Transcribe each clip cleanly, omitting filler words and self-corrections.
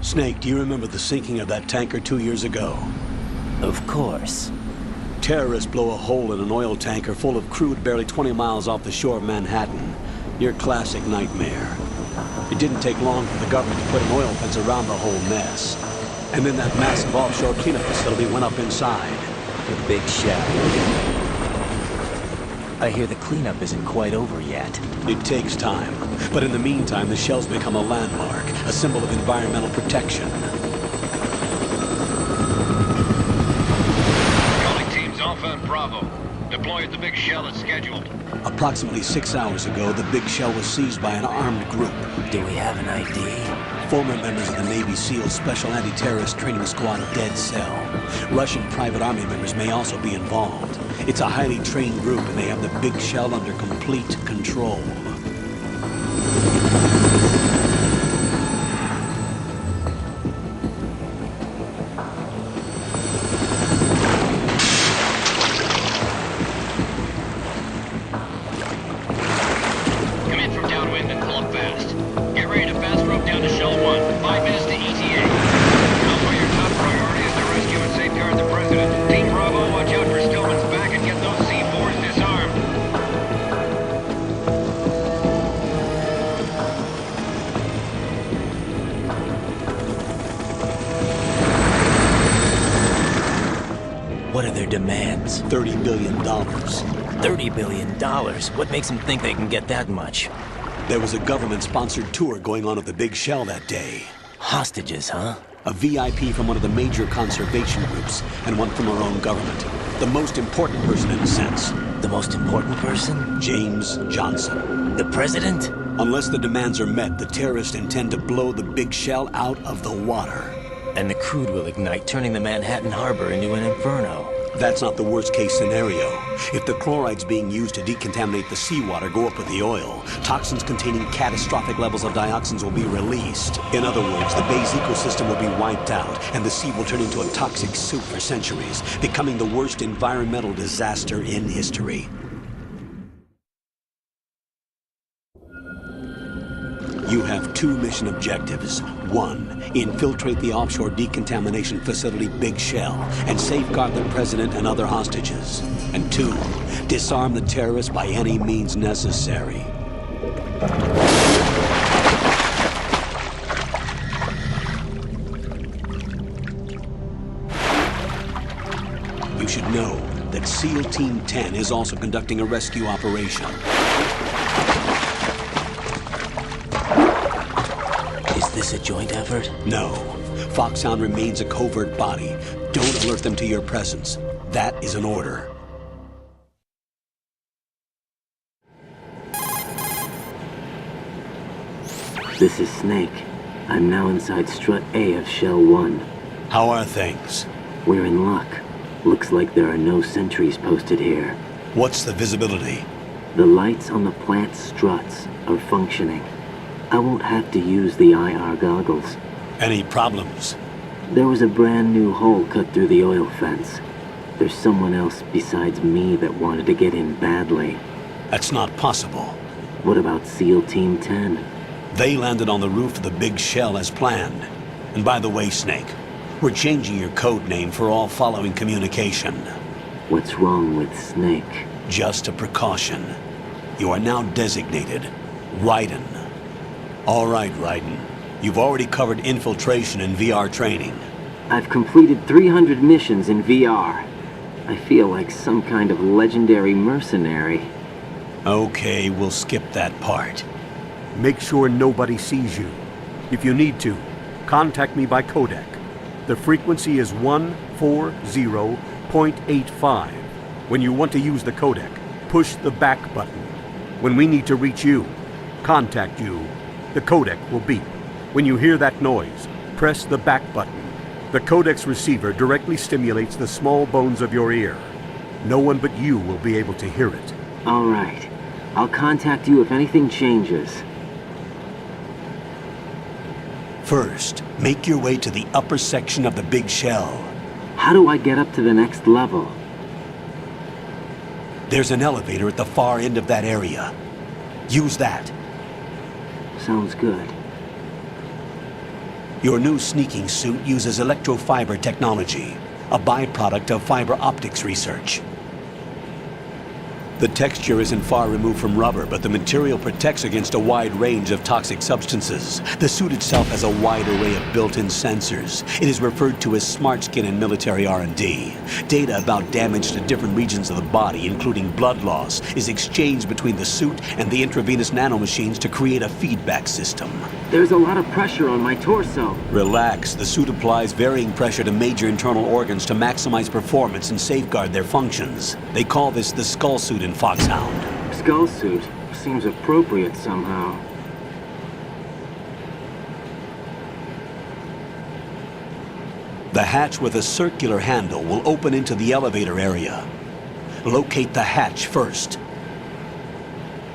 Snake, do you remember the sinking of that tanker 2 years ago? Of course. Terrorists blow a hole in an oil tanker full of crude barely 20 miles off the shore of Manhattan. Your classic nightmare. It didn't take long for the government to put an oil fence around the whole mess. And then that massive offshore cleanup facility went up inside. The big shell. I hear the cleanup isn't quite over yet. It takes time. But in the meantime, the shell's become a landmark, a symbol of environmental protection. Calling teams Alpha and Bravo. Deploy at the big shell as scheduled. Approximately 6 hours ago, the big shell was seized by an armed group. Do we have an ID? Former members of the Navy SEAL Special Anti-Terrorist Training Squad Dead Cell. Russian private army members may also be involved. It's a highly trained group, and they have the big shell under complete control. Come in from downwind and pull up fast. Get ready to fast rope down to Shell 1. 5 minutes to ETA. Alpha, your top priority is to rescue and safeguard the President. Team Bravo, watch out for Stillman's back and get those C4s disarmed. What are their demands? $30 billion. $30 billion? What makes them think they can get that much? There was a government-sponsored tour going on at the big shell that day. Hostages, huh? A VIP from one of the major conservation groups, and one from our own government. The most important person in a sense. The most important person? James Johnson. The president? Unless the demands are met, the terrorists intend to blow the big shell out of the water. And the crude will ignite, turning the Manhattan Harbor into an inferno. That's not the worst-case scenario. If the chlorides being used to decontaminate the seawater go up with the oil, toxins containing catastrophic levels of dioxins will be released. In other words, the bay's ecosystem will be wiped out, and the sea will turn into a toxic soup for centuries, becoming the worst environmental disaster in history. You have 2 mission objectives. 1, infiltrate the offshore decontamination facility Big Shell and safeguard the president and other hostages. And 2, disarm the terrorists by any means necessary. You should know that SEAL Team 10 is also conducting a rescue operation. Is this a joint effort? No. Foxhound remains a covert body. Don't alert them to your presence. That is an order. This is Snake. I'm now inside Strut A of Shell 1. How are things? We're in luck. Looks like there are no sentries posted here. What's the visibility? The lights on the plant's struts are functioning. I won't have to use the IR goggles. Any problems? There was a brand new hole cut through the oil fence. There's someone else besides me that wanted to get in badly. That's not possible. What about SEAL Team 10? They landed on the roof of the Big Shell as planned. And by the way, Snake, we're changing your code name for all following communication. What's wrong with Snake? Just a precaution. You are now designated Raiden. All right, Raiden. You've already covered infiltration and VR training. I've completed 300 missions in VR. I feel like some kind of legendary mercenary. Okay, we'll skip that part. Make sure nobody sees you. If you need to, contact me by codec. The frequency is 140.85. When you want to use the codec, push the back button. When we need to reach you, contact you, the codec will beep. When you hear that noise, press the back button. The codec's receiver directly stimulates the small bones of your ear. No one but you will be able to hear it. All right. I'll contact you if anything changes. First, make your way to the upper section of the Big Shell. How do I get up to the next level? There's an elevator at the far end of that area. Use that. Sounds good. Your new sneaking suit uses electrofiber technology, a byproduct of fiber optics research. The texture isn't far removed from rubber, but the material protects against a wide range of toxic substances. The suit itself has a wide array of built-in sensors. It is referred to as smart skin in military R&D. Data about damage to different regions of the body, including blood loss, is exchanged between the suit and the intravenous nanomachines to create a feedback system. There's a lot of pressure on my torso. Relax. The suit applies varying pressure to major internal organs to maximize performance and safeguard their functions. They call this the skull suit in Foxhound. Skull suit seems appropriate somehow. The hatch with a circular handle will open into the elevator area. Locate the hatch first.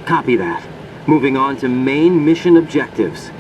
Copy that. Moving on to main mission objectives.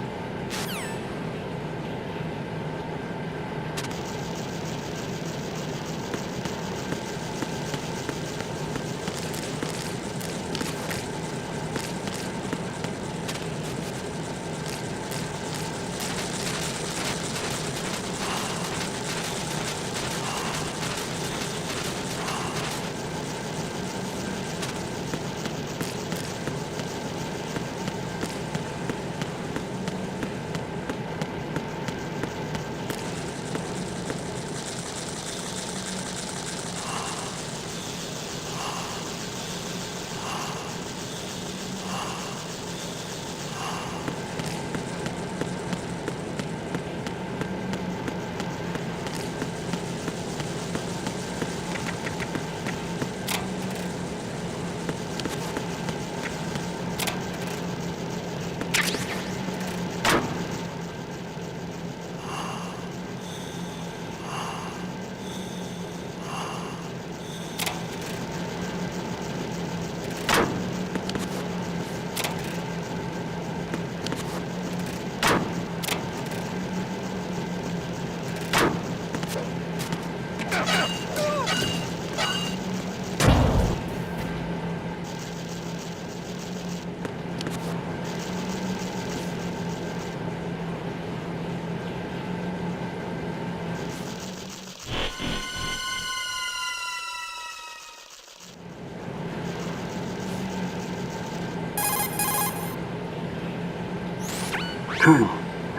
Colonel,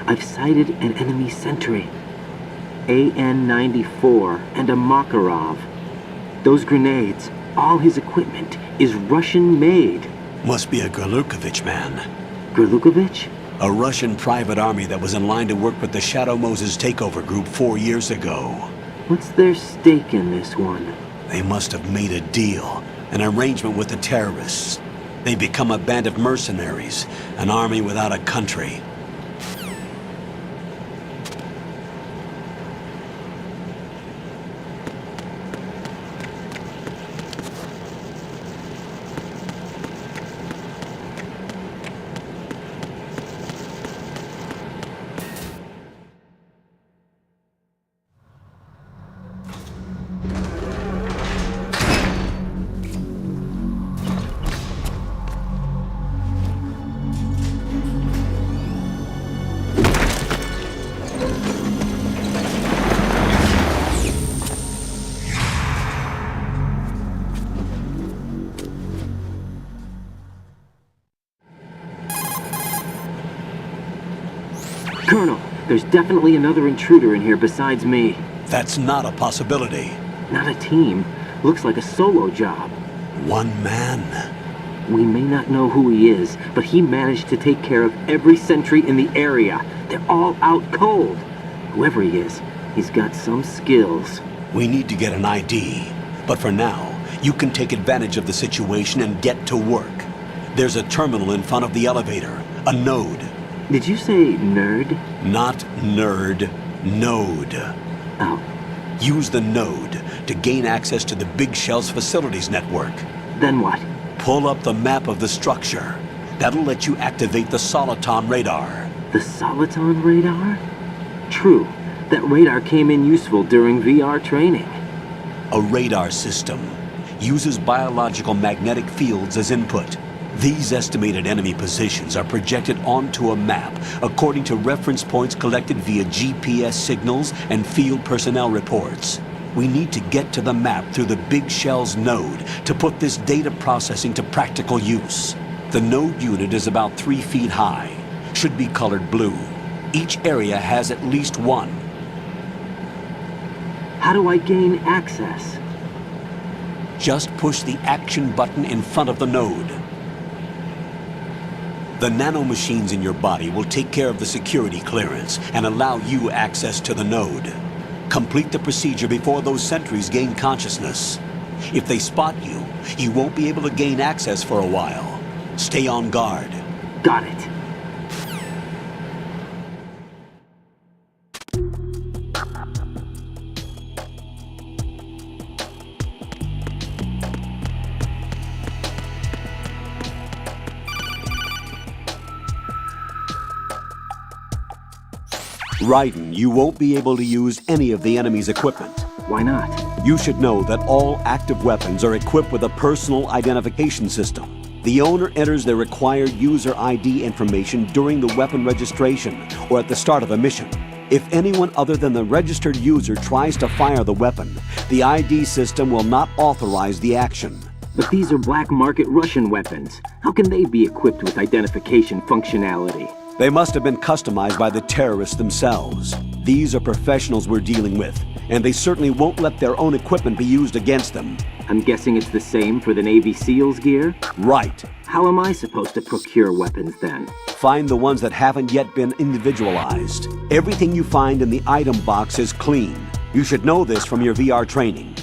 I've sighted an enemy sentry. AN-94 and a Makarov. Those grenades, all his equipment, is Russian-made. Must be a Gorlukovich man. Gorlukovich? A Russian private army that was in line to work with the Shadow Moses takeover group 4 years ago. What's their stake in this one? They must have made a deal, an arrangement with the terrorists. They become a band of mercenaries, an army without a country. Colonel, there's definitely another intruder in here besides me. That's not a possibility. Not a team. Looks like a solo job. One man. We may not know who he is, but he managed to take care of every sentry in the area. They're all out cold. Whoever he is, he's got some skills. We need to get an ID. But for now, you can take advantage of the situation and get to work. There's a terminal in front of the elevator. A node. Did you say nerd? Not nerd. Node. Oh. Use the node to gain access to the Big Shell's facilities network. Then what? Pull up the map of the structure. That'll let you activate the Soliton radar. The Soliton radar? True. That radar came in useful during VR training. A radar system uses biological magnetic fields as input. These estimated enemy positions are projected onto a map according to reference points collected via GPS signals and field personnel reports. We need to get to the map through the Big Shell's node to put this data processing to practical use. The node unit is about 3 feet high, should be colored blue. Each area has at least one. How do I gain access? Just push the action button in front of the node. The nanomachines in your body will take care of the security clearance and allow you access to the node. Complete the procedure before those sentries gain consciousness. If they spot you, you won't be able to gain access for a while. Stay on guard. Got it. Raiden, you won't be able to use any of the enemy's equipment. Why not? You should know that all active weapons are equipped with a personal identification system. The owner enters their required user ID information during the weapon registration or at the start of a mission. If anyone other than the registered user tries to fire the weapon, the ID system will not authorize the action. But these are black market Russian weapons. How can they be equipped with identification functionality? They must have been customized by the terrorists themselves. These are professionals we're dealing with, and they certainly won't let their own equipment be used against them. I'm guessing it's the same for the Navy SEALs gear? Right. How am I supposed to procure weapons then? Find the ones that haven't yet been individualized. Everything you find in the item box is clean. You should know this from your VR training.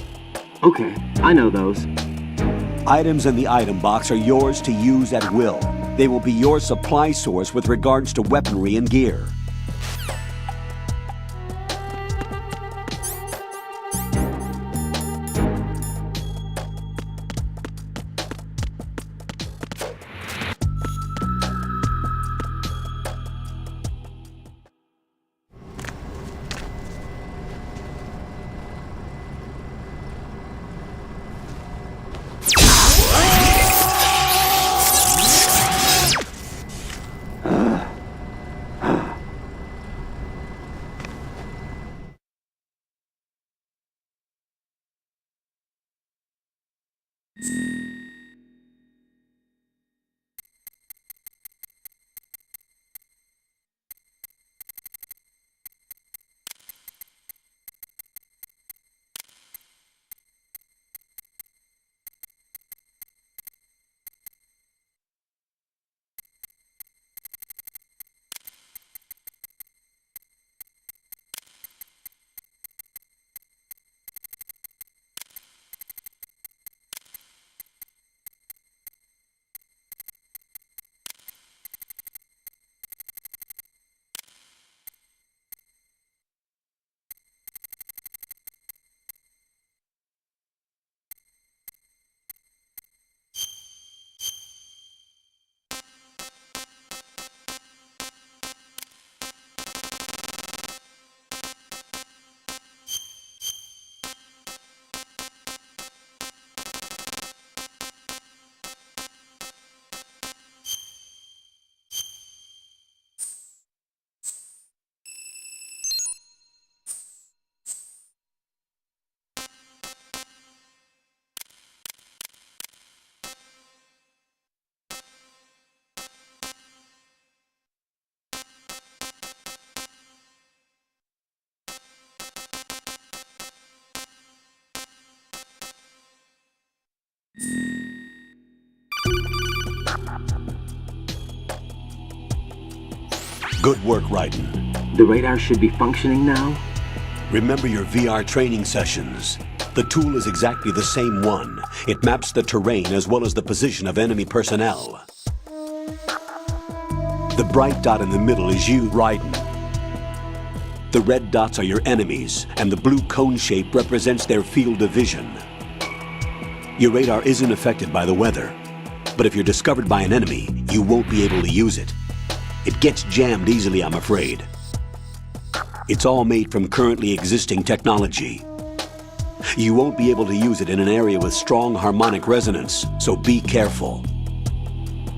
Okay, I know those. Items in the item box are yours to use at will. They will be your supply source with regards to weaponry and gear. Good work, Raiden. The radar should be functioning now? Remember your VR training sessions. The tool is exactly the same one. It maps the terrain as well as the position of enemy personnel. The bright dot in the middle is you, Raiden. The red dots are your enemies, and the blue cone shape represents their field of vision. Your radar isn't affected by the weather, but if you're discovered by an enemy, you won't be able to use it. It gets jammed easily, I'm afraid. It's all made from currently existing technology. You won't be able to use it in an area with strong harmonic resonance, so be careful.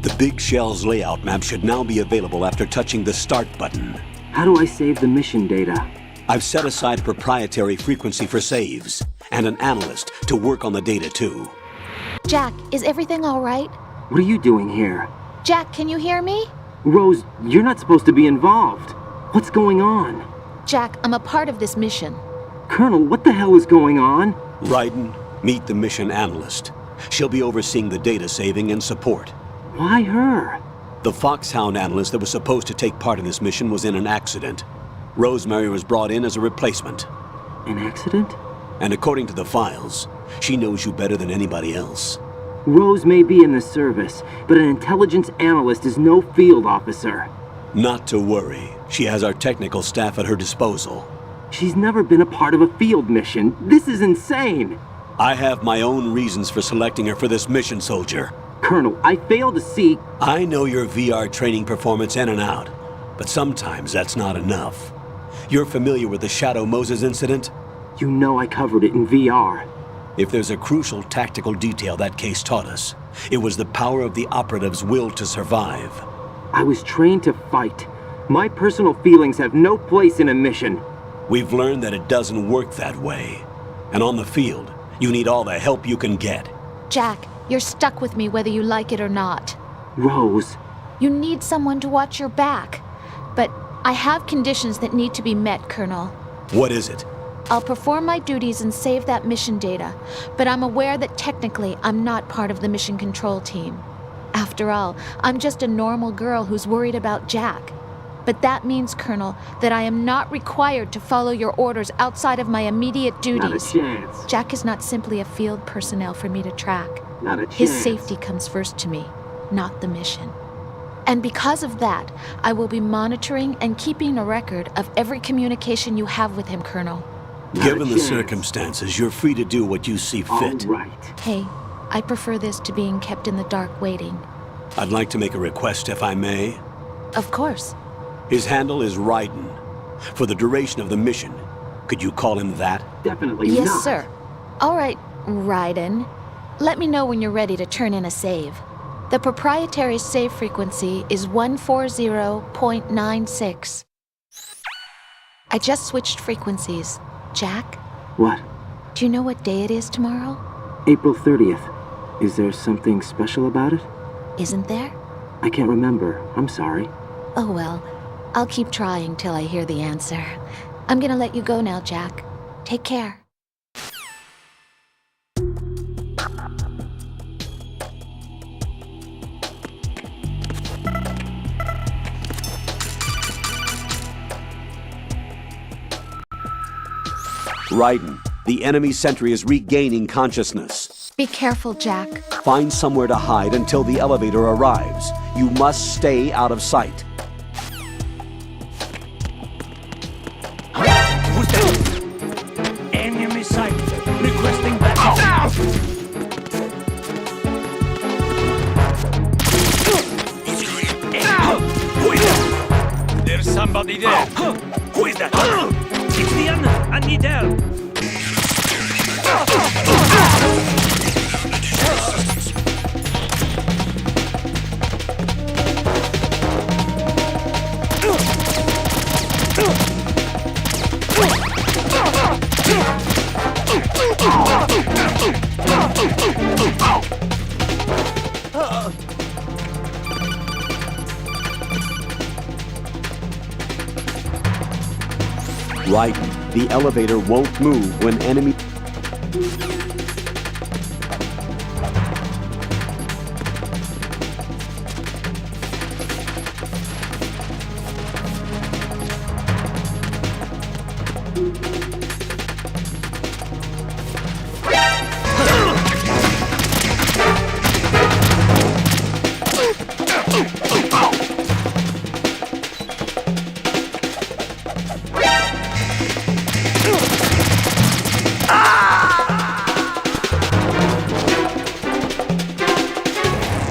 The Big Shell's layout map should now be available after touching the Start button. How do I save the mission data? I've set aside a proprietary frequency for saves, and an analyst to work on the data too. Jack, is everything all right? What are you doing here? Jack, can you hear me? Rose, you're not supposed to be involved. What's going on? Jack, I'm a part of this mission. Colonel, what the hell is going on? Raiden, meet the mission analyst. She'll be overseeing the data saving and support. Why her? The Foxhound analyst that was supposed to take part in this mission was in an accident. Rosemary was brought in as a replacement. An accident? And according to the files, she knows you better than anybody else. Rose may be in the service, but an intelligence analyst is no field officer. Not to worry. She has our technical staff at her disposal. She's never been a part of a field mission. This is insane! I have my own reasons for selecting her for this mission, soldier. Colonel, I fail to see... I know your VR training performance in and out, but sometimes that's not enough. You're familiar with the Shadow Moses incident? You know I covered it in VR. If there's a crucial tactical detail that case taught us, it was the power of the operative's will to survive. I was trained to fight. My personal feelings have no place in a mission. We've learned that it doesn't work that way. And on the field, you need all the help you can get. Jack, you're stuck with me whether you like it or not. Rose, You need someone to watch your back. But I have conditions that need to be met, Colonel. What is it? I'll perform my duties and save that mission data, but I'm aware that technically I'm not part of the mission control team. After all, I'm just a normal girl who's worried about Jack. But that means, Colonel, that I am not required to follow your orders outside of my immediate duties. not a chance. Jack is not simply a field personnel for me to track. Not a chance. His safety comes first to me, not the mission. And because of that, I will be monitoring and keeping a record of every communication you have with him, Colonel. Not a Given the chance. circumstances, you're free to do what you see All fit. right. Hey, I prefer this to being kept in the dark waiting. I'd like to make a request, if I may. Of course. His handle is Raiden. For the duration of the mission, could you call him that? Definitely Yes, not. sir. All right, Raiden. Let me know when you're ready to turn in a save. The proprietary save frequency is 140.96. I just switched frequencies. Jack, What? do you know what day it is tomorrow? April 30th. Is there something special about it? Isn't there? I can't remember. I'm sorry. Oh well, I'll keep trying till I hear the answer. I'm gonna let you go now, Jack. Take care. Raiden, the enemy sentry is regaining consciousness. Be careful, Jack. Find somewhere to hide until the elevator arrives. You must stay out of sight. Who's that? Enemy sight. Requesting backup. Who is that? There's somebody there. Who is that? It's the enemy. I need help. Raiden, the elevator won't move when enemy...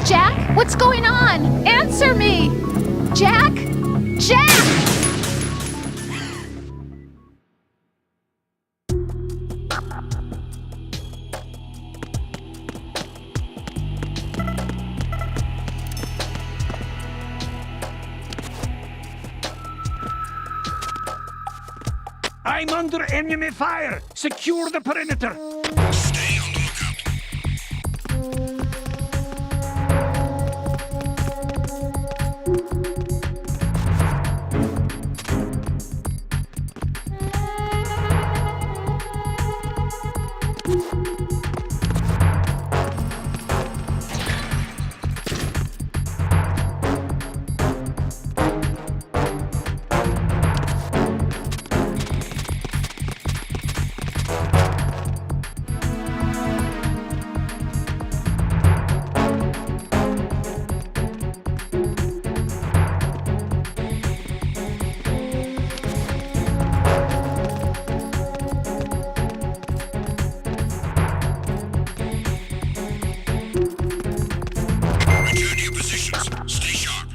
Jack, what's going on? Answer me! Jack? Jack! I'm under enemy fire! Secure the perimeter! Stay on the lookout. Return to your positions. Stay sharp.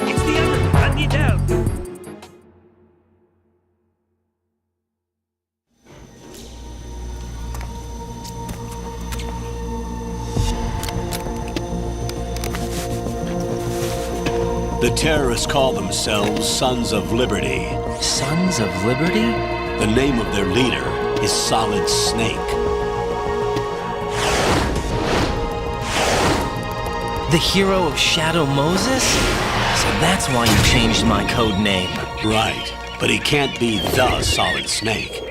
It's the enemy! I need help! The terrorists call themselves Sons of Liberty. Sons of Liberty? The name of their leader is Solid Snake. The hero of Shadow Moses? So that's why you changed my code name. Right, but he can't be the Solid Snake.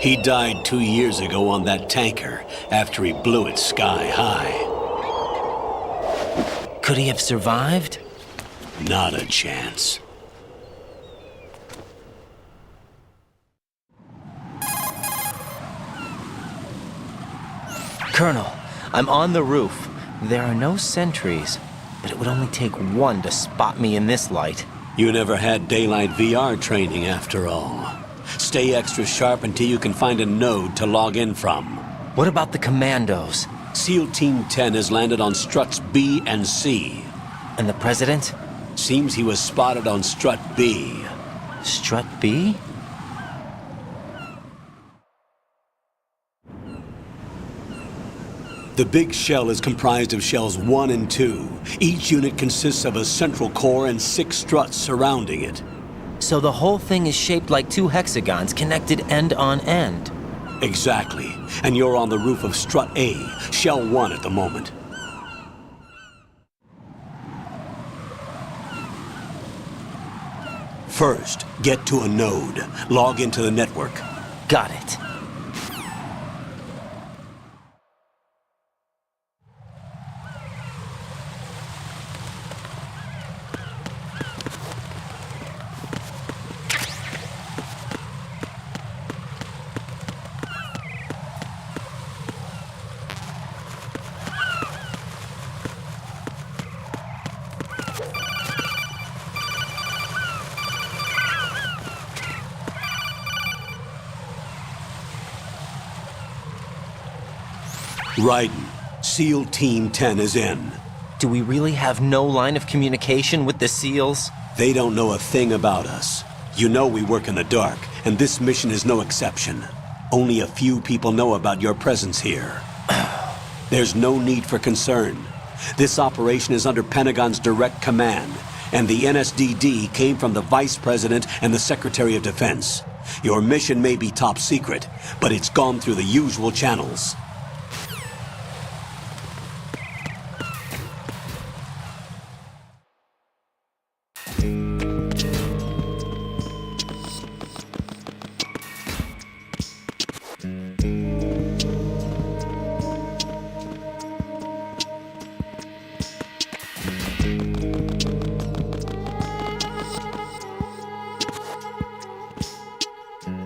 He died 2 years ago on that tanker after he blew it sky high. Could he have survived? Not a chance. Colonel, I'm on the roof. There are no sentries, but it would only take one to spot me in this light. You never had daylight VR training after all. Stay extra sharp until you can find a node to log in from. What about the commandos? SEAL Team 10 has landed on struts B and C. And the president? Seems he was spotted on strut B. Strut B? The big shell is comprised of shells 1 and 2. Each unit consists of a central core and 6 struts surrounding it. So the whole thing is shaped like 2 hexagons connected end on end. Exactly. And you're on the roof of strut A, shell 1 at the moment. First, get to a node. Log into the network. Got it. Raiden, SEAL Team 10 is in. Do we really have no line of communication with the SEALs? They don't know a thing about us. You know we work in the dark, and this mission is no exception. Only a few people know about your presence here. There's no need for concern. This operation is under Pentagon's direct command, and the NSDD came from the Vice President and the Secretary of Defense. Your mission may be top secret, but it's gone through the usual channels.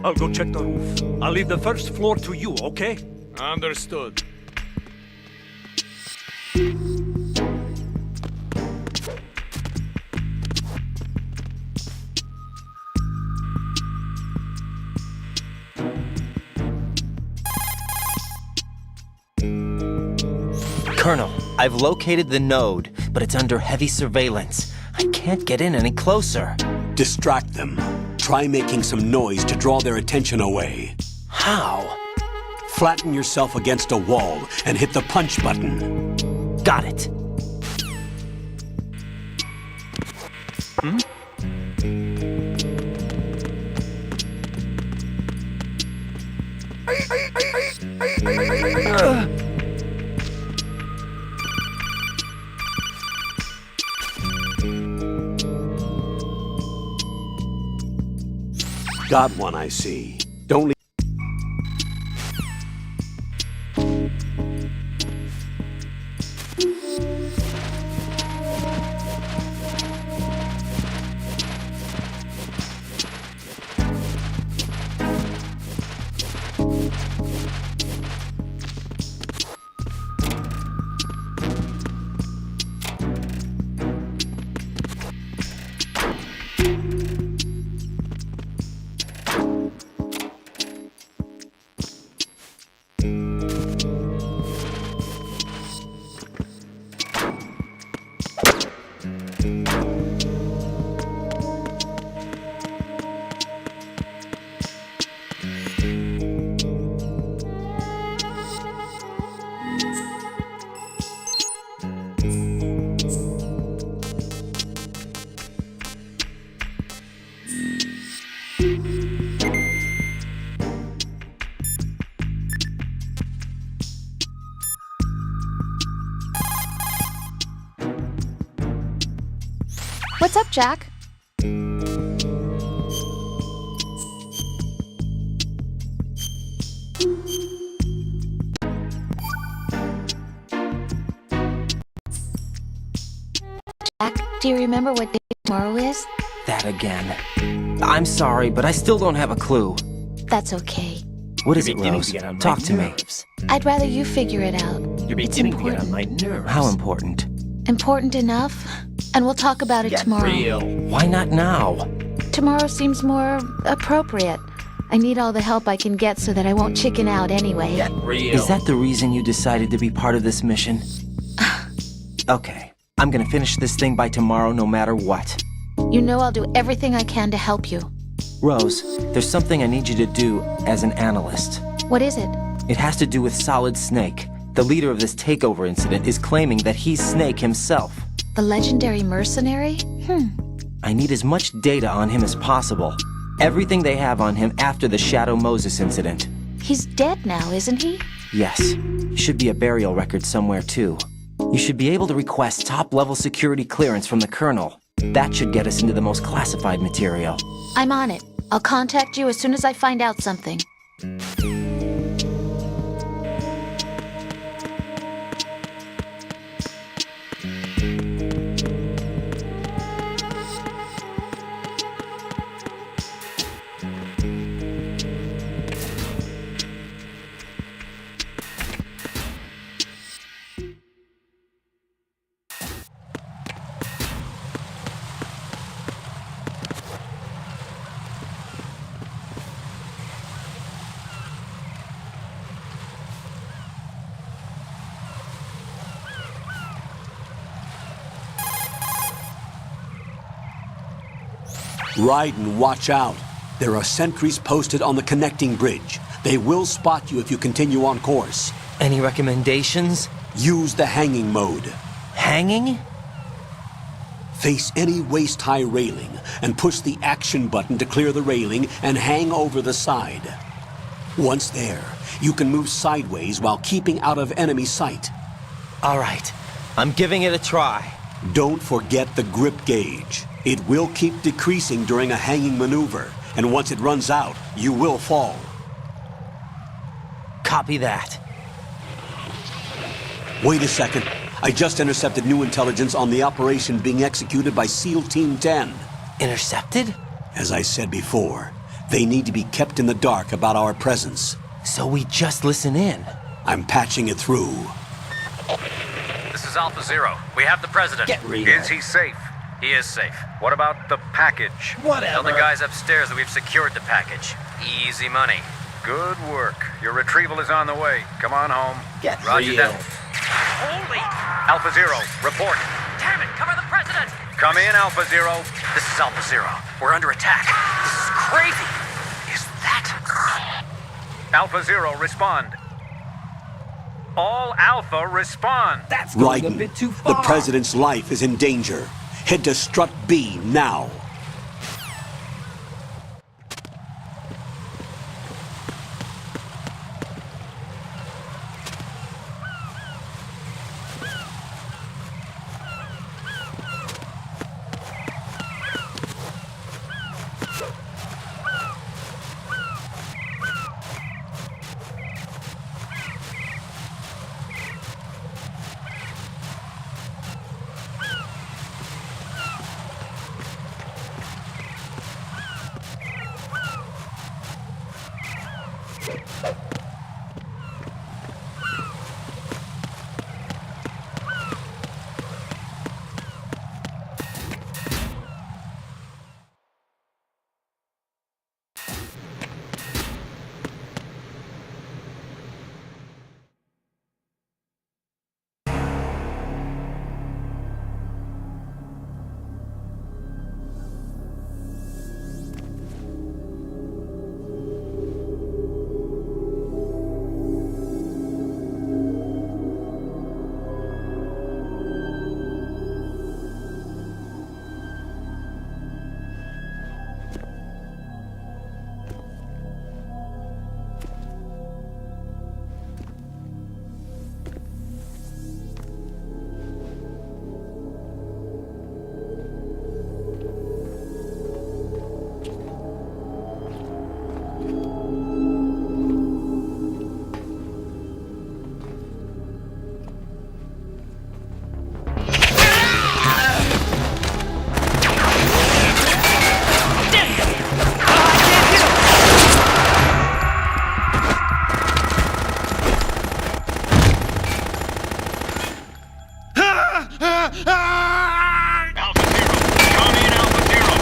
I'll go check the roof. I'll leave the first floor to you, okay? Understood. Colonel, I've located the node, but it's under heavy surveillance. I can't get in any closer. Distract them. Try making some noise to draw their attention away. How? Flatten yourself against a wall and hit the punch button. Got it. Got one, I see. Don't leave. What's up, Jack? Jack, do you remember what day tomorrow is? That again. I'm sorry, but I still don't have a clue. That's okay. What is it, beginning Rose? to get on my Talk to me. nerves. I'd rather you figure it out. You're It's beginning to get on important. my nerves. How important? Important enough? And we'll talk about it Get tomorrow. real. Why not now? Tomorrow seems more appropriate. I need all the help I can get so that I won't chicken out anyway. Get real. Is that the reason you decided to be part of this mission? Okay. I'm gonna finish this thing by tomorrow no matter what. You know I'll do everything I can to help you. Rose, there's something I need you to do as an analyst. What is it? It has to do with Solid Snake. The leader of this takeover incident is claiming that he's Snake himself. The legendary mercenary? I need as much data on him as possible. Everything they have on him after the Shadow Moses incident. He's dead now, isn't he? Yes. Should be a burial record somewhere, too. You should be able to request top-level security clearance from the Colonel. That should get us into the most classified material. I'm on it. I'll contact you as soon as I find out something. Raiden, watch out. There are sentries posted on the connecting bridge. They will spot you if you continue on course. Any recommendations? Use the hanging mode. Hanging? Face any waist-high railing and push the action button to clear the railing and hang over the side. Once there, you can move sideways while keeping out of enemy sight. All right. I'm giving it a try. Don't forget the grip gauge. It will keep decreasing during a hanging maneuver, and once it runs out, you will fall. Copy that. Wait a second. I just intercepted new intelligence on the operation being executed by SEAL Team 10. Intercepted? As I said before, they need to be kept in the dark about our presence. So we just listen in. I'm patching it through. This is Alpha Zero. We have the president. Get real. Is he safe? He is safe. What about the package? Whatever. Tell the guys upstairs that we've secured the package. Easy money. Good work. Your retrieval is on the way. Come on home. Get Roger real. that. Holy! Alpha Zero, report. Damn it, cover the president! Come in, Alpha Zero. This is Alpha Zero. We're under attack. This is crazy! Is that... Alpha Zero, respond. All Alpha, respond! That's going a Raiden, bit too the far. President's life is in danger. Head to Strut B now. Alpha Zero, come in, Alpha Zero.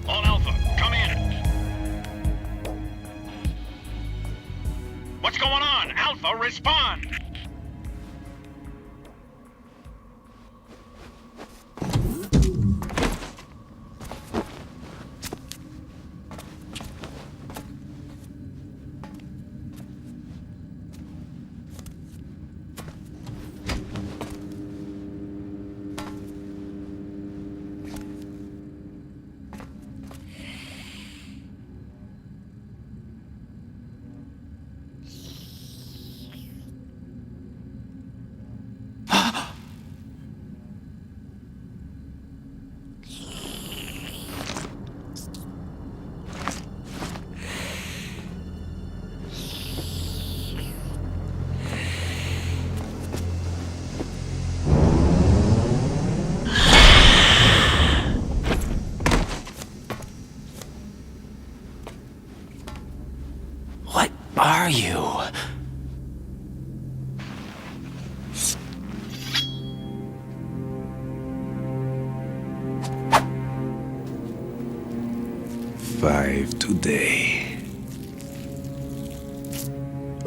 All Alpha, come in. What's going on? Alpha, respond! What are you? Five today.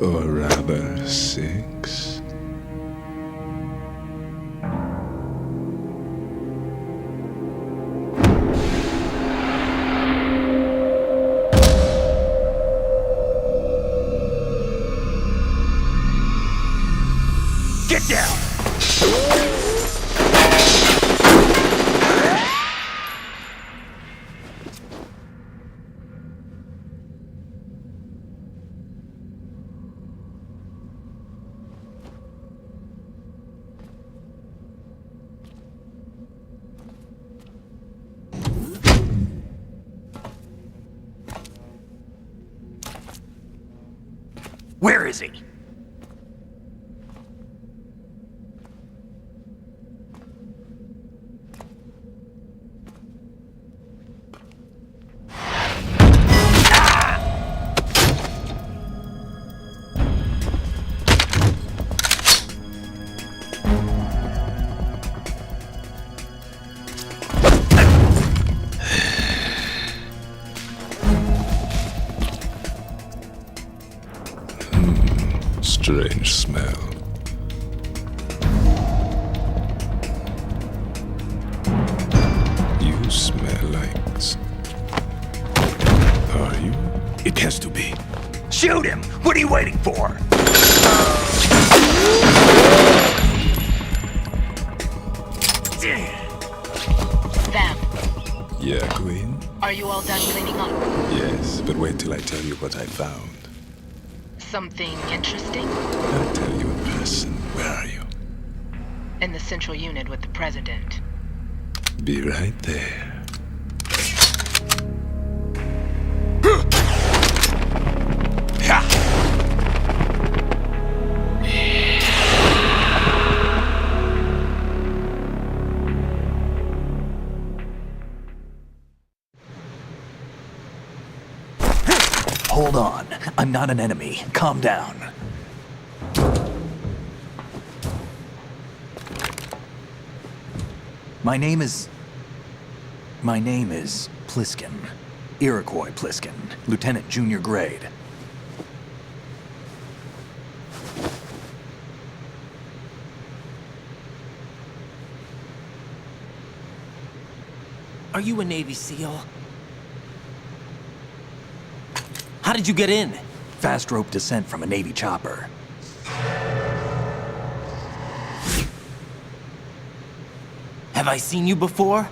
Or rather, 6. Get down! Where is he? Strange smell. You smell like... Are you? It has to be. Shoot him! What are you waiting for? Vam, Yeah, Queen? are you all done cleaning up? Yes, but wait till I tell you what I found. Something interesting? I'll tell you in person. Where are you? In the central unit with the president. Be right there. Hold on. I'm not an enemy. Calm down. My name is Pliskin. Iroquois Pliskin. Lieutenant Junior Grade. Are you a Navy SEAL? How did you get in? Fast rope descent from a Navy chopper. Have I seen you before?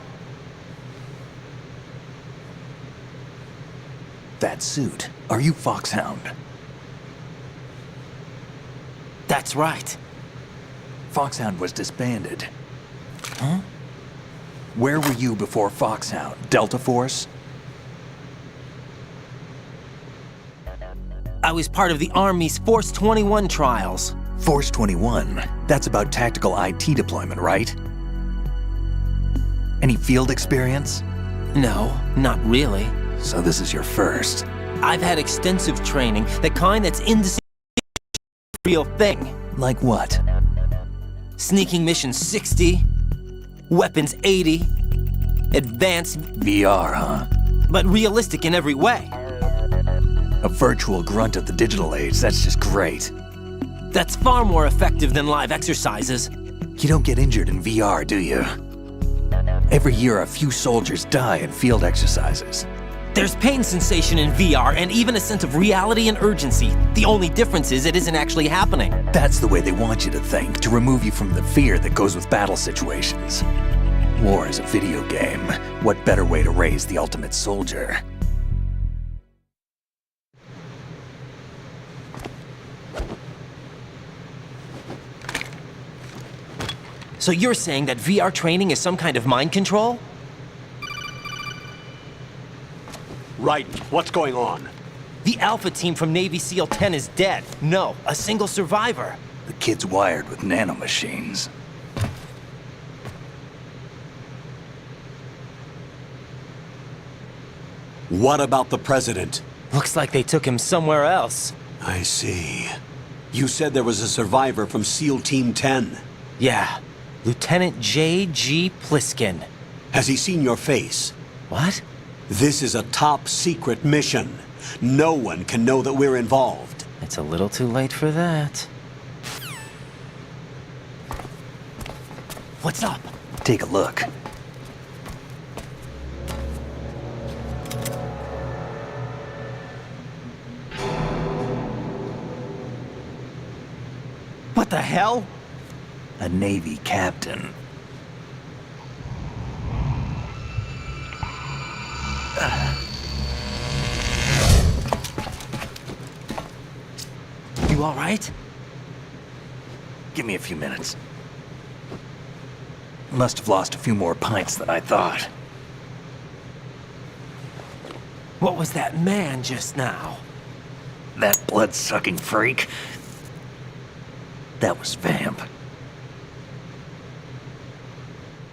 That suit. Are you Foxhound? That's right. Foxhound was disbanded. Huh? Where were you before Foxhound? Delta Force? I was part of the Army's Force 21 trials. Force 21? That's about tactical IT deployment, right? Any field experience? No, not really. So this is your first. I've had extensive training, the kind that's in the real thing. Like what? Sneaking mission 60, weapons 80, advanced VR, huh? but realistic in every way. A virtual grunt of the digital age, that's just great. That's far more effective than live exercises. You don't get injured in VR, do you? Every year a few soldiers die in field exercises. There's pain sensation in VR and even a sense of reality and urgency. The only difference is it isn't actually happening. That's the way they want you to think, to remove you from the fear that goes with battle situations. War is a video game. What better way to raise the ultimate soldier? So you're saying that VR training is some kind of mind control? Right. What's going on? The Alpha team from Navy SEAL 10 is dead. No, a single survivor. The kid's wired with nanomachines. What about the president? Looks like they took him somewhere else. I see. You said there was a survivor from SEAL Team 10. Yeah, Lieutenant J.G. Pliskin. Has he seen your face? What? This is a top secret mission. No one can know that we're involved. It's a little too late for that. What's up? Take a look. What the hell? A Navy captain. You all right? Give me a few minutes. Must have lost a few more pints than I thought. What was that man just now? That blood-sucking freak. That was Vamp.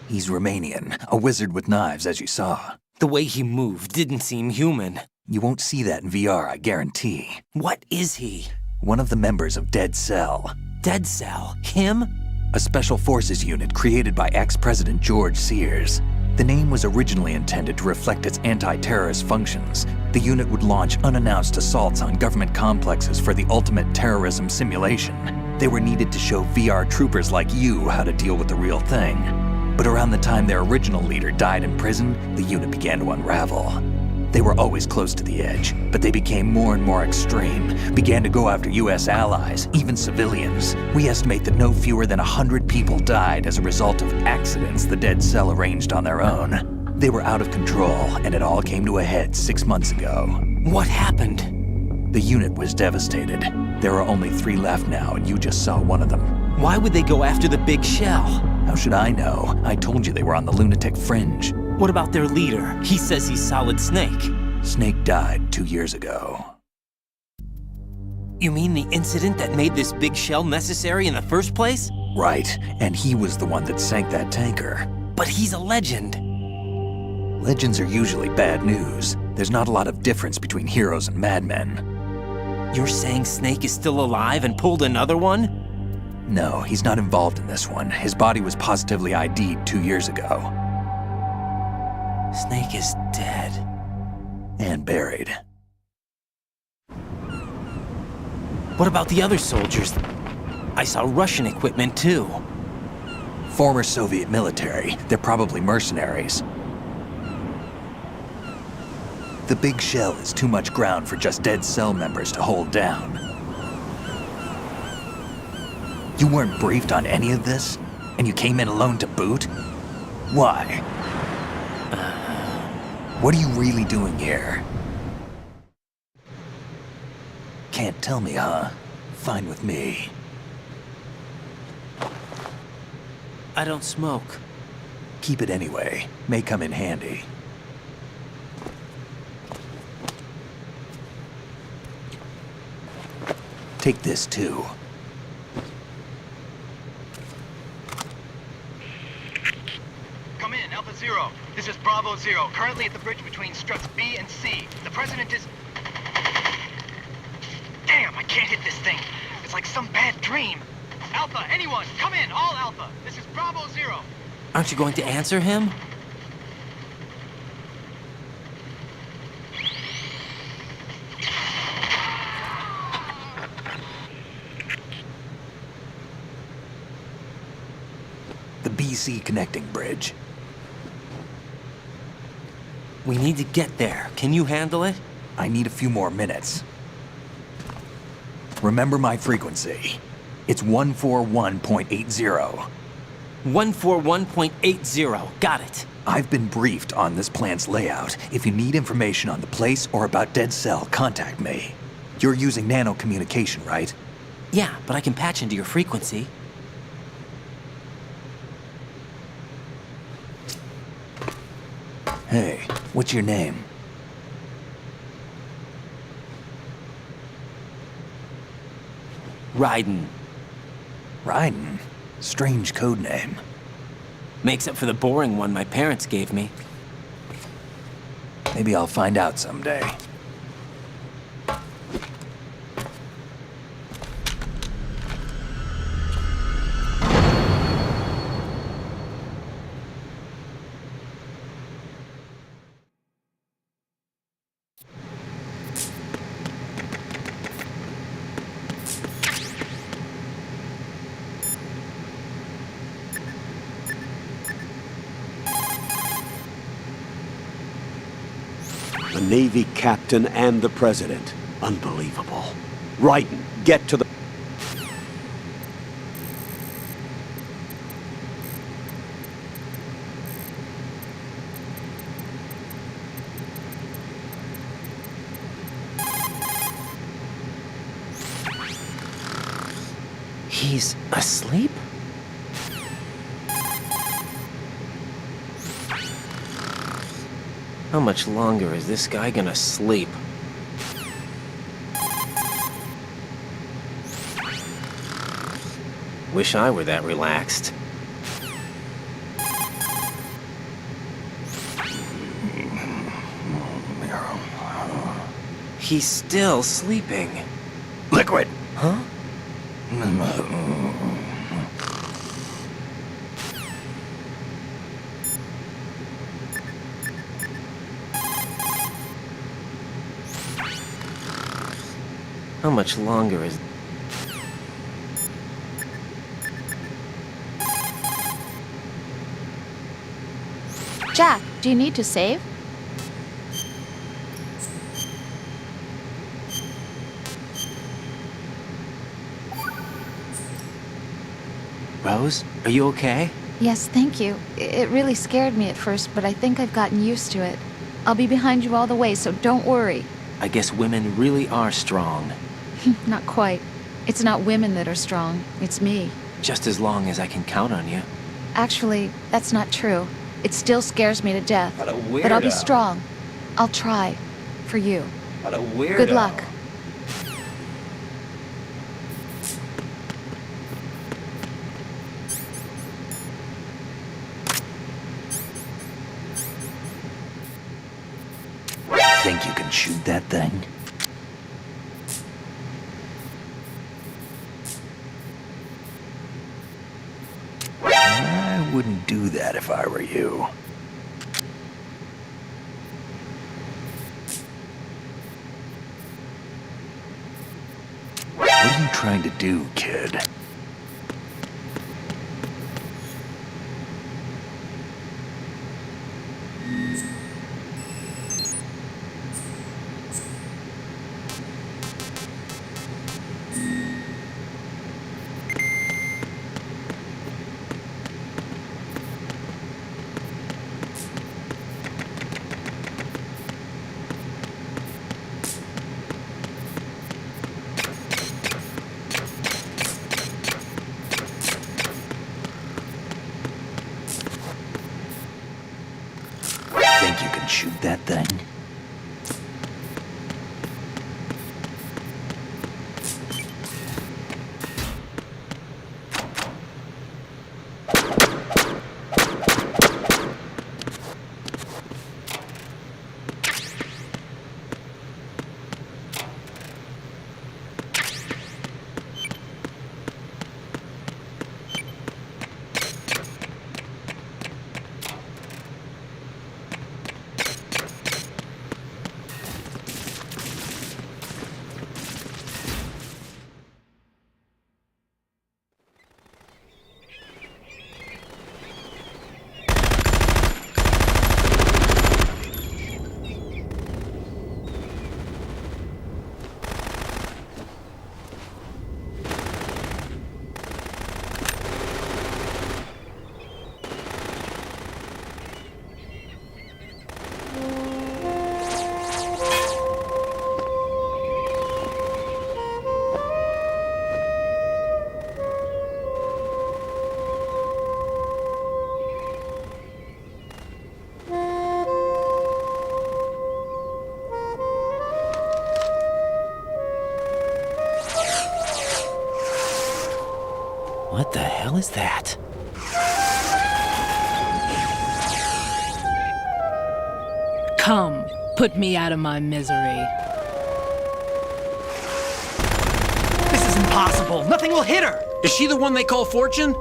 He's Romanian, a wizard with knives, as you saw. The way he moved didn't seem human. You won't see that in VR, I guarantee. What is he? One of the members of Dead Cell. Dead Cell? Him? A special forces unit created by ex-President George Sears. The name was originally intended to reflect its anti-terrorist functions. The unit would launch unannounced assaults on government complexes for the ultimate terrorism simulation. They were needed to show VR troopers like you how to deal with the real thing. But around the time their original leader died in prison, the unit began to unravel. They were always close to the edge, but they became more and more extreme, began to go after US allies, even civilians. We estimate that no fewer than 100 people died as a result of accidents the Dead Cell arranged on their own. They were out of control, and it all came to a head 6 months ago. What happened? The unit was devastated. There are only 3 left now, and you just saw one of them. Why would they go after the big shell? How should I know? I told you they were on the lunatic fringe. What about their leader? He says he's Solid Snake. Snake died 2 years ago. You mean the incident that made this big shell necessary in the first place? Right, and he was the one that sank that tanker. But he's a legend. Legends are usually bad news. There's not a lot of difference between heroes and madmen. You're saying Snake is still alive and pulled another one? No, he's not involved in this one. His body was positively ID'd 2 years ago. Snake is dead. And buried. What about the other soldiers? I saw Russian equipment too. Former Soviet military. They're probably mercenaries. The big shell is too much ground for just Dead Cell members to hold down. You weren't briefed on any of this? And you came in alone to boot? Why? What are you really doing here? Can't tell me, huh? Fine with me. I don't smoke. Keep it anyway. May come in handy. Take this too. Come in, Alpha Zero. This is Bravo Zero, currently at the bridge between struts B and C. The President is... Damn, I can't hit this thing. It's like some bad dream. Alpha, anyone, come in, all Alpha. This is Bravo Zero. Aren't you going to answer him? The BC connecting bridge. We need to get there. Can you handle it? I need a few more minutes. Remember my frequency. It's 141.80. 141.80. Got it. I've been briefed on this plant's layout. If you need information on the place or about Dead Cell, contact me. You're using nano communication, right? Yeah, but I can patch into your frequency. Hey, what's your name? Raiden. Raiden? Strange code name. Makes up for the boring one my parents gave me. Maybe I'll find out someday. The Navy captain and the president. Unbelievable. Raiden, get to the... He's asleep? How much longer is this guy gonna sleep? Wish I were that relaxed. He's still sleeping. Liquid! Huh? How much longer is... Jack, do you need to save? Rose, are you okay? Yes, thank you. It really scared me at first, but I think I've gotten used to it. I'll be behind you all the way, so don't worry. I guess women really are strong. Not quite. It's not women that are strong, it's me. Just as long as I can count on you. Actually, that's not true. It still scares me to death. What a But I'll be weirdo. strong. I'll try. For you. What a weirdo. Good luck. Think you can shoot that thing? I wouldn't do that if I were you. What are you trying to do, kid? Think you can shoot that thing? What the hell is that? Come, put me out of my misery. This is impossible. Nothing will hit her. Is she the one they call Fortune?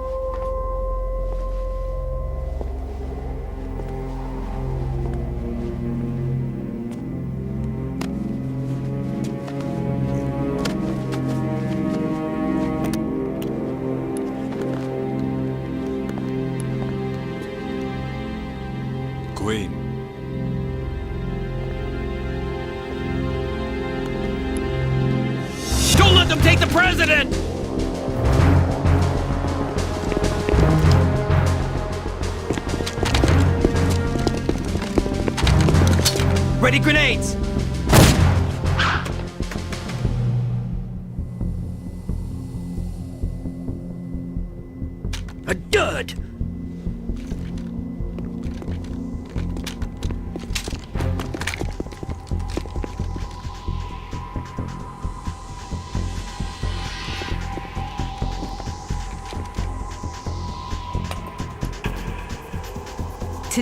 Queen. Don't let them take the president! Ready grenades! A dud!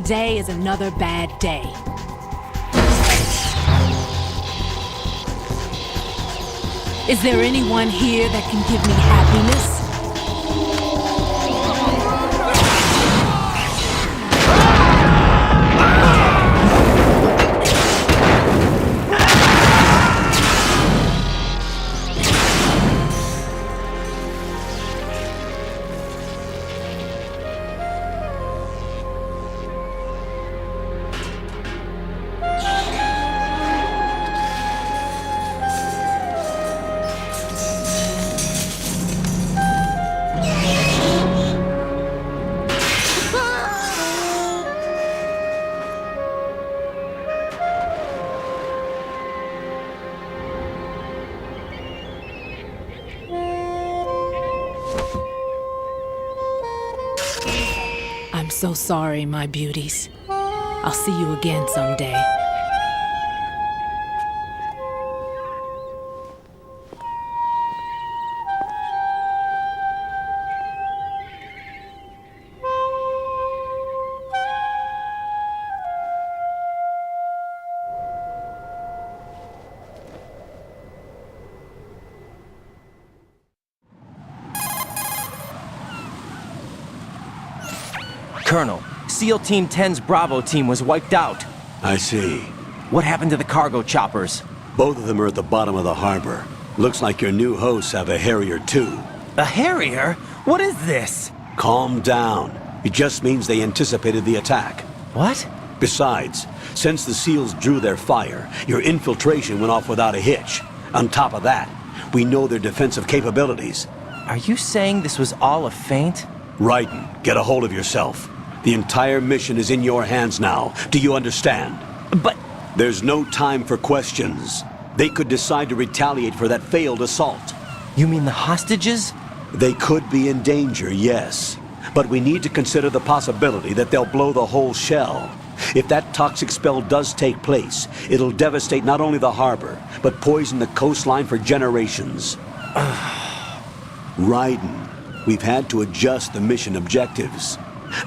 today is another bad day. Is there anyone here that can give me happiness? I'm so sorry, my beauties. I'll see you again someday. Colonel, SEAL Team 10's Bravo team was wiped out. I see. What happened to the cargo choppers? Both of them are at the bottom of the harbor. Looks like your new hosts have a Harrier too. A Harrier? What is this? Calm down. It just means they anticipated the attack. What? Besides, since the SEALs drew their fire, your infiltration went off without a hitch. On top of that, we know their defensive capabilities. Are you saying this was all a feint? Raiden, get a hold of yourself. The entire mission is in your hands now. Do you understand? But... There's no time for questions. They could decide to retaliate for that failed assault. You mean the hostages? They could be in danger, yes. But we need to consider the possibility that they'll blow the whole shell. If that toxic spell does take place, it'll devastate not only the harbor, but poison the coastline for generations. Raiden, we've had to adjust the mission objectives.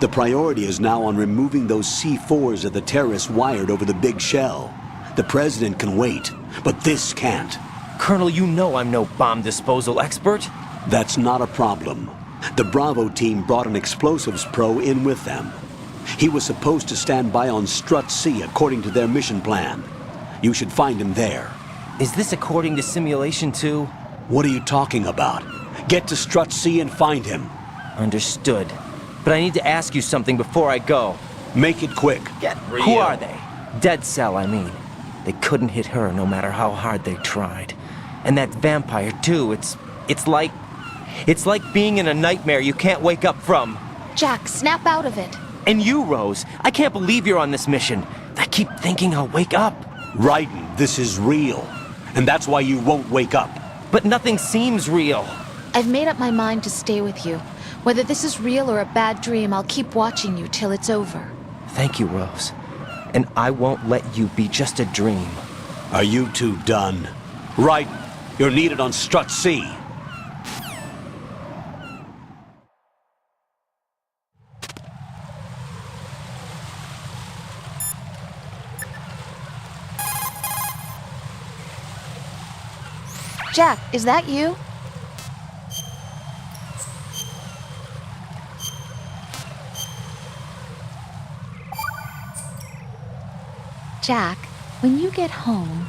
The priority is now on removing those C4s that the terrorists wired over the big shell. The President can wait, but this can't. Colonel, you know I'm no bomb disposal expert. That's not a problem. The Bravo team brought an explosives pro in with them. He was supposed to stand by on Strut C according to their mission plan. You should find him there. Is this according to Simulation 2? What are you talking about? Get to Strut C and find him. Understood. But I need to ask you something before I go. Make it quick. Get real. Who are they? Dead Cell, I mean. They couldn't hit her no matter how hard they tried. And that vampire, too, it's like being in a nightmare you can't wake up from. Jack, snap out of it. And you, Rose, I can't believe you're on this mission. I keep thinking I'll wake up. Raiden, this is real. And that's why you won't wake up. But nothing seems real. I've made up my mind to stay with you. Whether this is real or a bad dream, I'll keep watching you till it's over. Thank you, Rose. And I won't let you be just a dream. Are you two done? Raiden, you're needed on Strut C. Jack, is that you? Jack, when you get home...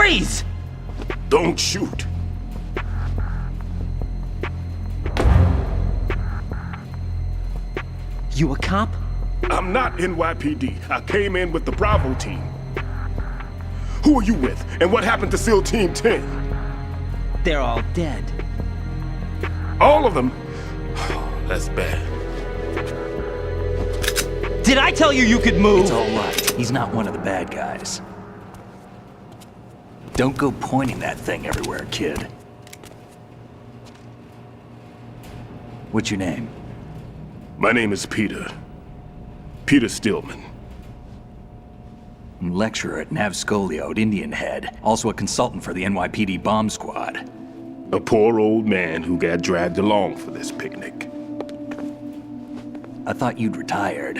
Freeze! Don't shoot. You a cop? I'm not NYPD. I came in with the Bravo team. Who are you with? And what happened to SEAL Team 10? They're all dead. All of them? That's bad. Did I tell you could move? It's all right. He's not one of the bad guys. Don't go pointing that thing everywhere, kid. What's your name? My name is Peter. Peter Stillman. Lecturer at Navscolio at Indian Head. Also a consultant for the NYPD bomb squad. A poor old man who got dragged along for this picnic. I thought you'd retired.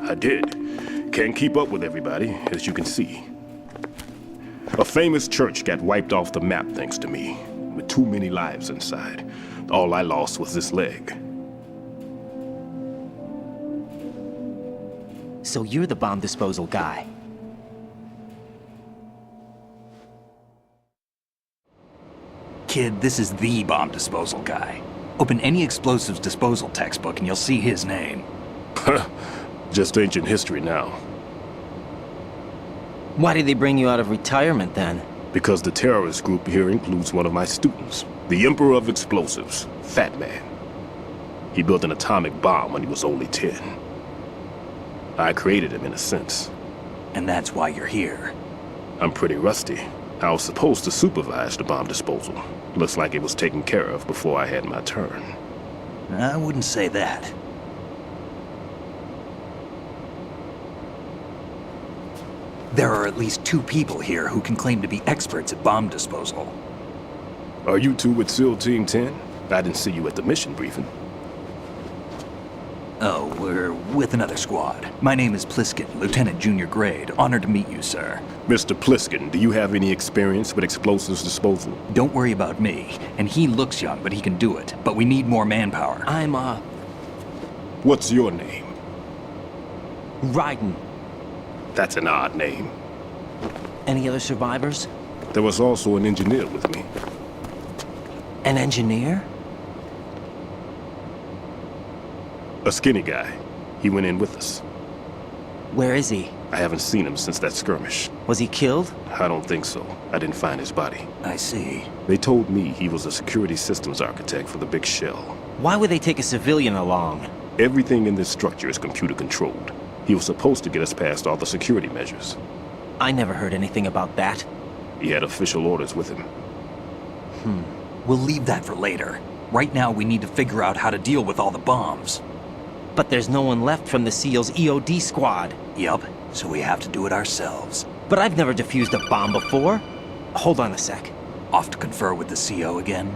I did. Can't keep up with everybody, as you can see. A famous church got wiped off the map thanks to me, with too many lives inside. All I lost was this leg. So you're the bomb disposal guy. Kid, this is the bomb disposal guy. Open any explosives disposal textbook and you'll see his name. Just ancient history now. Why did they bring you out of retirement then? Because the terrorist group here includes one of my students, the Emperor of Explosives, Fat Man. He built an atomic bomb when he was only 10. I created him in a sense. And that's why you're here. I'm pretty rusty. I was supposed to supervise the bomb disposal. Looks like it was taken care of before I had my turn. I wouldn't say that. There are at least 2 people here who can claim to be experts at bomb disposal. Are you two with SEAL Team 10? I didn't see you at the mission briefing. Oh, we're with another squad. My name is Pliskin, Lieutenant Junior Grade. Honored to meet you, sir. Mr. Pliskin, do you have any experience with explosives disposal? Don't worry about me. And he looks young, but he can do it. But we need more manpower. I'm, What's your name? Raiden. That's an odd name. Any other survivors? There was also an engineer with me. An engineer? A skinny guy. He went in with us. Where is he? I haven't seen him since that skirmish. Was he killed? I don't think so. I didn't find his body. I see. They told me he was a security systems architect for the big shell. Why would they take a civilian along? Everything in this structure is computer controlled. He was supposed to get us past all the security measures. I never heard anything about that. He had official orders with him. We'll leave that for later. Right now, we need to figure out how to deal with all the bombs. But there's no one left from the SEAL's EOD squad. Yup, so we have to do it ourselves. But I've never defused a bomb before. Hold on a sec. Off to confer with the CO again?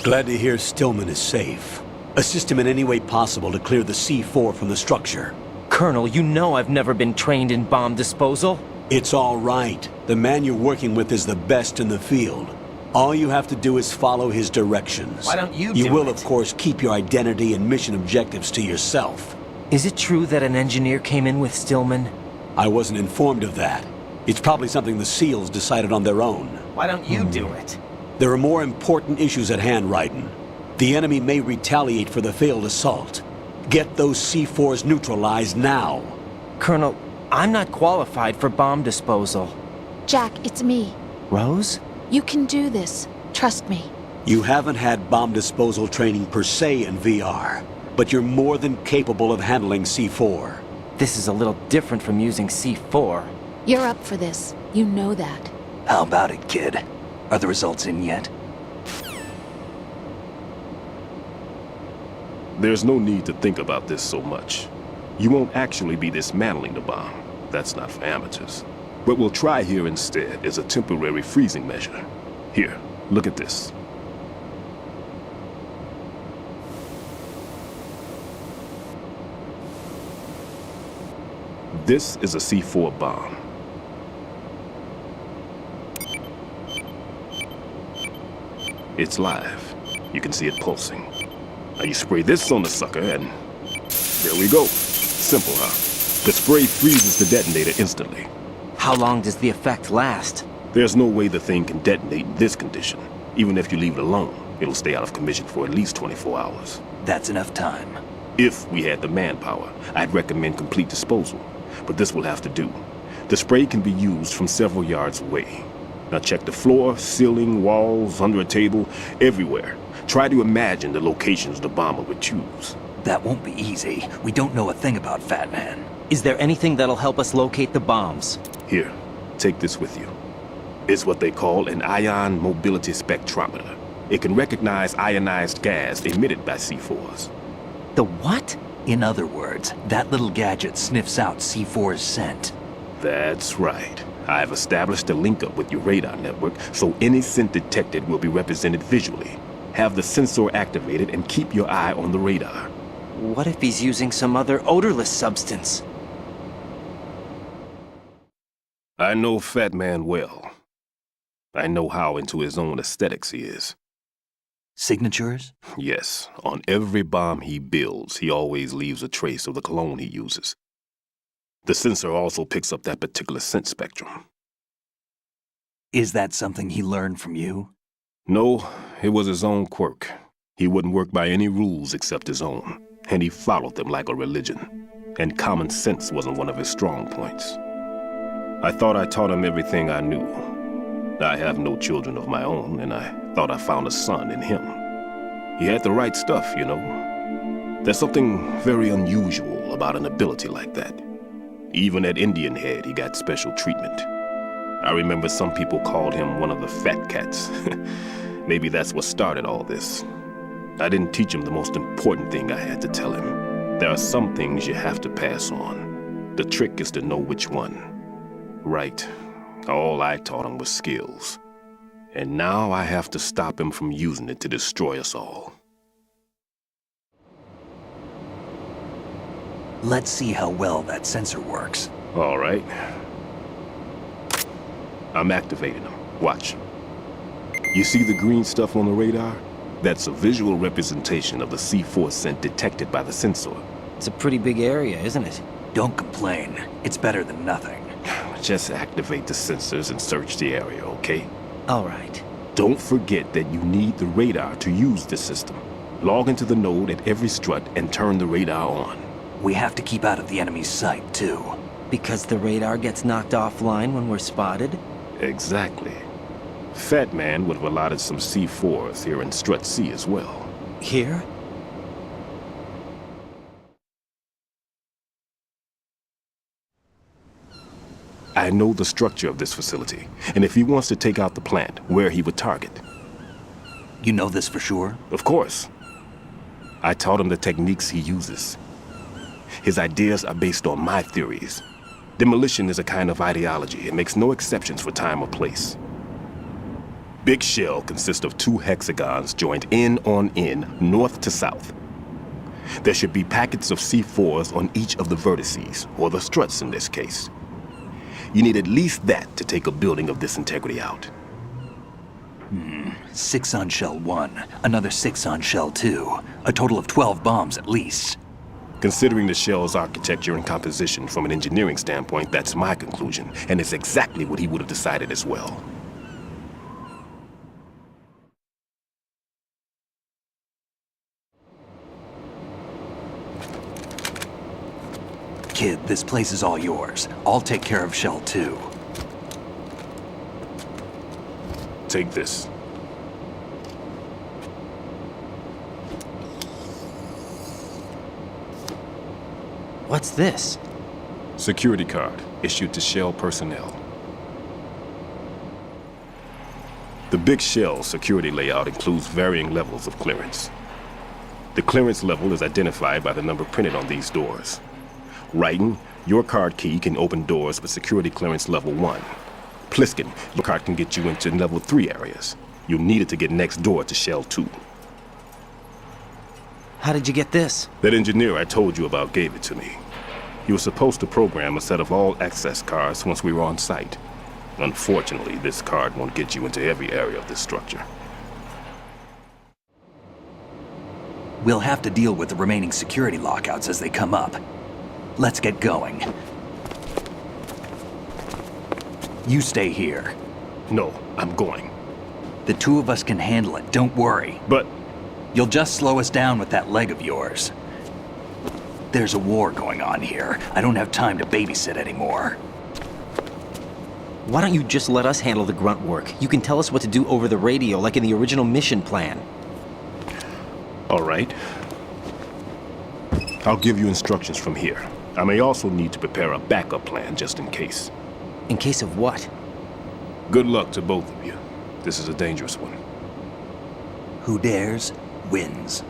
Glad to hear Stillman is safe. Assist him in any way possible to clear the C4 from the structure. Colonel, you know I've never been trained in bomb disposal. It's all right. The man you're working with is the best in the field. All you have to do is follow his directions. Why don't you do You will, it? of course, keep your identity and mission objectives to yourself. Is it true that an engineer came in with Stillman? I wasn't informed of that. It's probably something the SEALs decided on their own. Why don't you do it? There are more important issues at hand, Raiden. The enemy may retaliate for the failed assault. Get those C4s neutralized now. Colonel, I'm not qualified for bomb disposal. Jack, it's me. Rose? You can do this. Trust me. You haven't had bomb disposal training per se in VR, but you're more than capable of handling C4. This is a little different from using C4. You're up for this. You know that. How about it, kid? Are the results in yet? There's no need to think about this so much. You won't actually be dismantling the bomb. That's not for amateurs. What we'll try here instead is a temporary freezing measure. Here, look at this. This is a C4 bomb. It's live. You can see it pulsing. Now you spray this on the sucker and there we go. Simple, huh? The spray freezes the detonator instantly. How long does the effect last? There's no way the thing can detonate in this condition. Even if you leave it alone, it'll stay out of commission for at least 24 hours. That's enough time. If we had the manpower, I'd recommend complete disposal. But this will have to do. The spray can be used from several yards away. Now check the floor, ceiling, walls, under a table, everywhere. Try to imagine the locations the bomber would choose. That won't be easy. We don't know a thing about Fat Man. Is there anything that'll help us locate the bombs? Here, take this with you. It's what they call an ion mobility spectrometer. It can recognize ionized gas emitted by C4s. The what? In other words, that little gadget sniffs out C4's scent. That's right. I've established a link up with your radar network, so any scent detected will be represented visually. Have the sensor activated and keep your eye on the radar. What if he's using some other odorless substance? I know Fat Man well. I know how into his own aesthetics he is. Signatures? Yes, on every bomb he builds, he always leaves a trace of the cologne he uses. The sensor also picks up that particular scent spectrum. Is that something he learned from you? No, it was his own quirk. He wouldn't work by any rules except his own, and he followed them like a religion. And common sense wasn't one of his strong points. I thought I taught him everything I knew. I have no children of my own, and I thought I found a son in him. He had the right stuff, you know. There's something very unusual about an ability like that. Even at Indian Head, he got special treatment. I remember some people called him one of the fat cats. Maybe that's what started all this. I didn't teach him the most important thing I had to tell him. There are some things you have to pass on. The trick is to know which one. Right. All I taught him was skills. And now I have to stop him from using it to destroy us all. Let's see how well that sensor works. All right. I'm activating them. Watch. You see the green stuff on the radar? That's a visual representation of the C4 scent detected by the sensor. It's a pretty big area, isn't it? Don't complain. It's better than nothing. Just activate the sensors and search the area, okay? All right. Don't forget that you need the radar to use the system. Log into the node at every strut and turn the radar on. We have to keep out of the enemy's sight, too. Because the radar gets knocked offline when we're spotted? Exactly. Fat Man would have allotted some C4s here in Strut C as well. Here? I know the structure of this facility, and if he wants to take out the plant, where he would target. You know this for sure? Of course. I taught him the techniques he uses. His ideas are based on my theories. Demolition is a kind of ideology. It makes no exceptions for time or place. Big Shell consists of 2 hexagons joined end on end, north to south. There should be packets of C4s on each of the vertices, or the struts in this case. You need at least that to take a building of this integrity out. 6 on Shell 1, another 6 on Shell 2. A total of 12 bombs at least. Considering the shell's architecture and composition from an engineering standpoint, that's my conclusion, and it's exactly what he would have decided as well. Kid, this place is all yours. I'll take care of Shell 2. Take this. What's this? Security card, issued to Shell personnel. The Big Shell security layout includes varying levels of clearance. The clearance level is identified by the number printed on these doors. Raiden, your card key can open doors with security clearance level 1. Pliskin, your card can get you into level 3 areas. You'll need it to get next door to Shell 2. How did you get this? That engineer I told you about gave it to me. He was supposed to program a set of all-access cards once we were on site. Unfortunately, this card won't get you into every area of this structure. We'll have to deal with the remaining security lockouts as they come up. Let's get going. You stay here. No, I'm going. The two of us can handle it, don't worry. But... You'll just slow us down with that leg of yours. There's a war going on here. I don't have time to babysit anymore. Why don't you just let us handle the grunt work? You can tell us what to do over the radio, like in the original mission plan. All right. I'll give you instructions from here. I may also need to prepare a backup plan just in case. In case of what? Good luck to both of you. This is a dangerous one. Who dares, wins.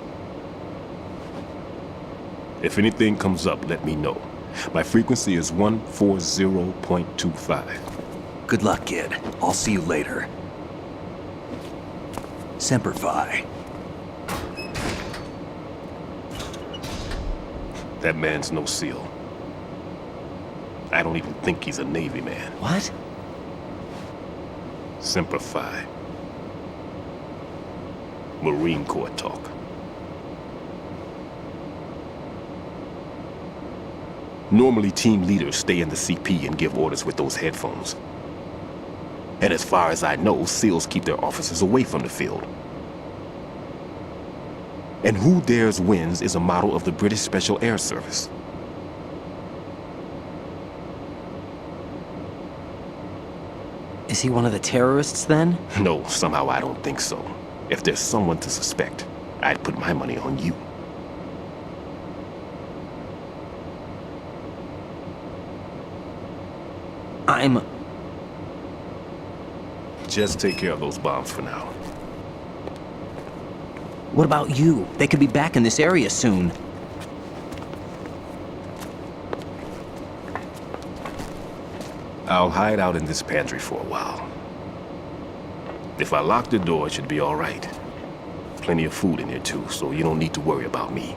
If anything comes up, let me know. My frequency is 140.25. Good luck, kid. I'll see you later. Semper Fi. That man's no SEAL. I don't even think he's a Navy man. What? Semper Fi. Marine Corps talk. Normally, team leaders stay in the CP and give orders with those headphones. And as far as I know, SEALs keep their officers away from the field. And Who Dares Wins is a model of the British Special Air Service. Is he one of the terrorists, then? No, somehow I don't think so. If there's someone to suspect, I'd put my money on you. Just take care of those bombs for now. What about you? They could be back in this area soon. I'll hide out in this pantry for a while. If I lock the door, it should be all right. Plenty of food in here too, so you don't need to worry about me.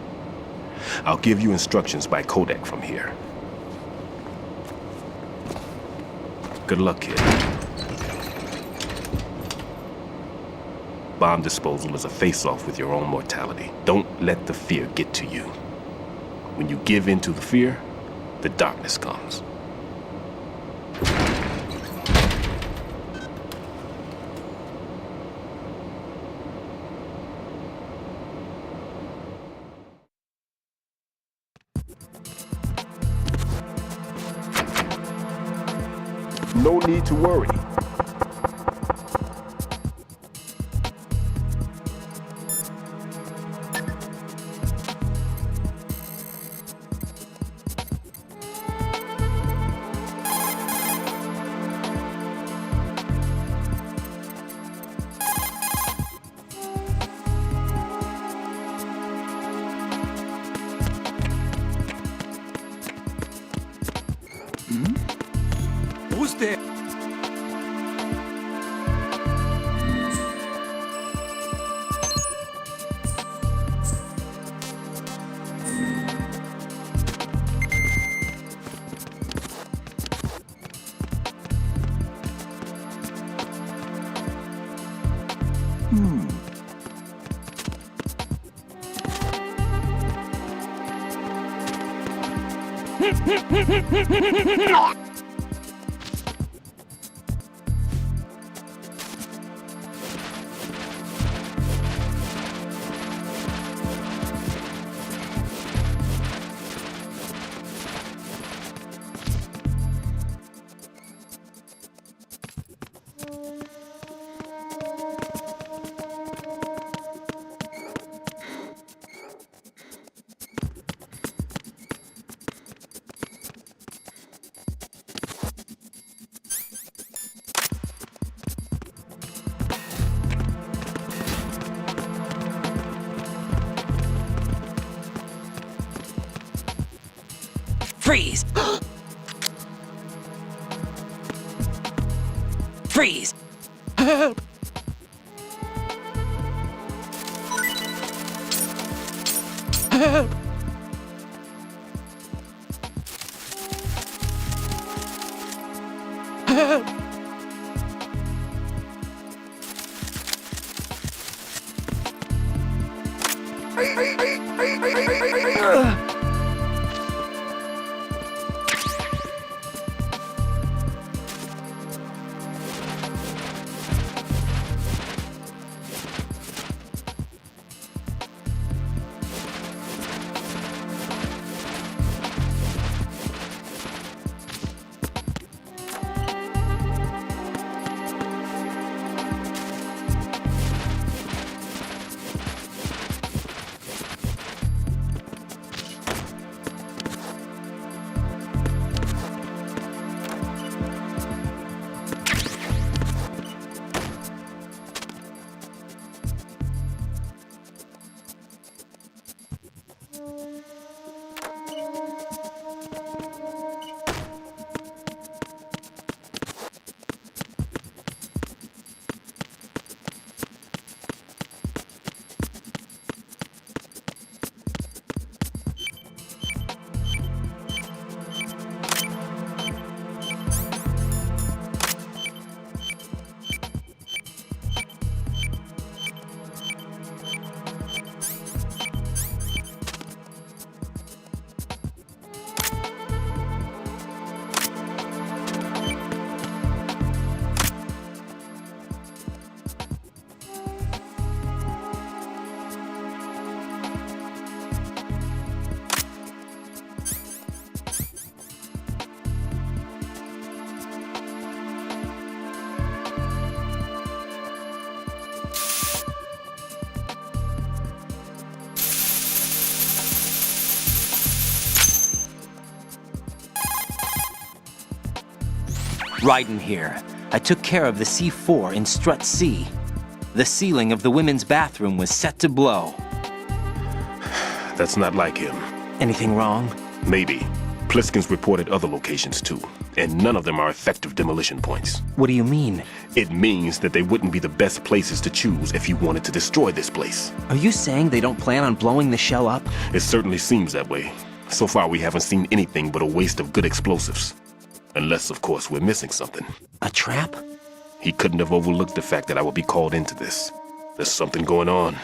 I'll give you instructions by codec from here. Good luck, kid. Bomb disposal is a face-off with your own mortality. Don't let the fear get to you. When you give in to the fear, the darkness comes. No need to worry. Who's there? Freeze! Freeze! Help! Help! Help! Raiden here. I took care of the C4 in Strut C. The ceiling of the women's bathroom was set to blow. That's not like him. Anything wrong? Maybe. Pliskin's reported other locations too, and none of them are effective demolition points. What do you mean? It means that they wouldn't be the best places to choose if you wanted to destroy this place. Are you saying they don't plan on blowing the shell up? It certainly seems that way. So far we haven't seen anything but a waste of good explosives. Unless, of course, we're missing something. A trap? He couldn't have overlooked the fact that I would be called into this. There's something going on.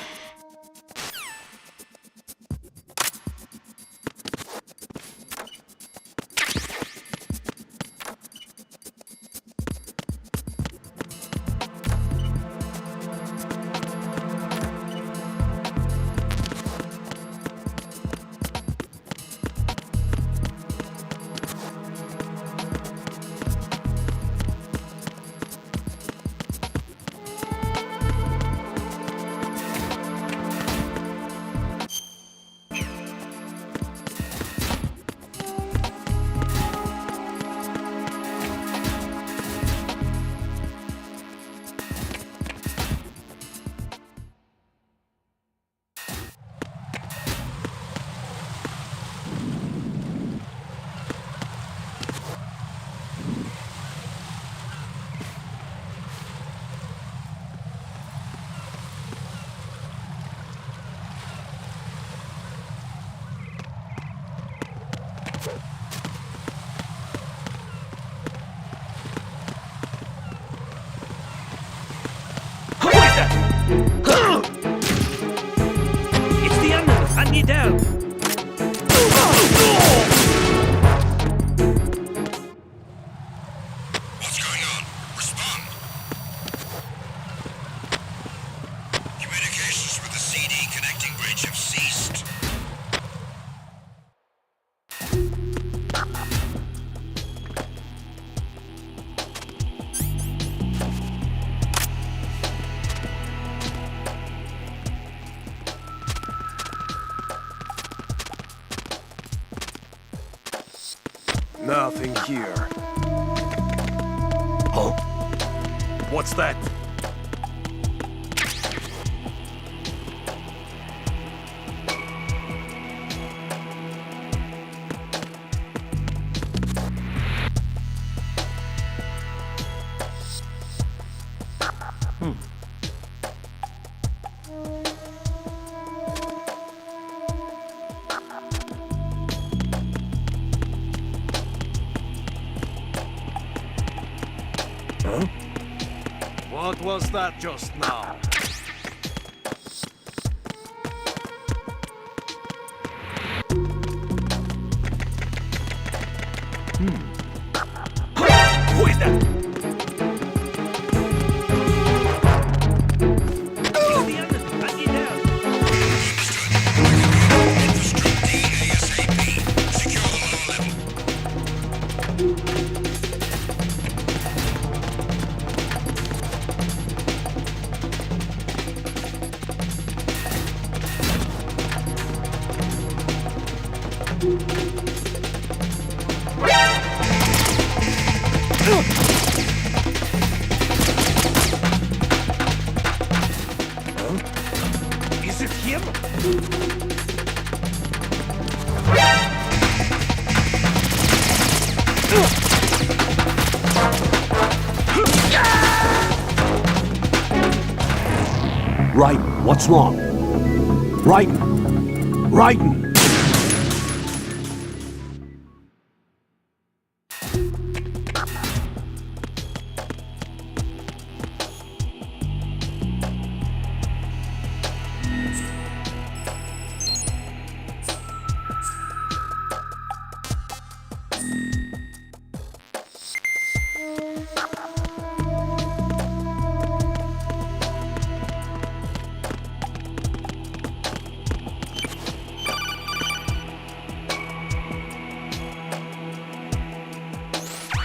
It's the animal! I need help! What's going on? Respond. Communications with the CD connecting bridge have ceased. Nothing here. Huh? What's that? What was that just now? Who is that? It's the animal! I need help! Infrastructure D ASAP. Secure the lower level. Is it him? Raiden, what's wrong? Raiden! Raiden!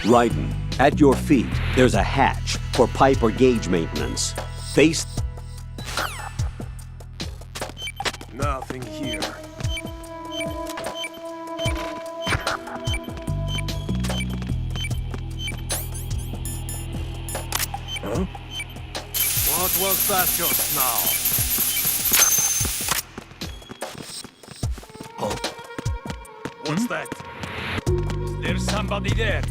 Raiden, at your feet, there's a hatch for pipe or gauge maintenance. Face... Nothing here. What was that just now? What's that? Is there somebody there?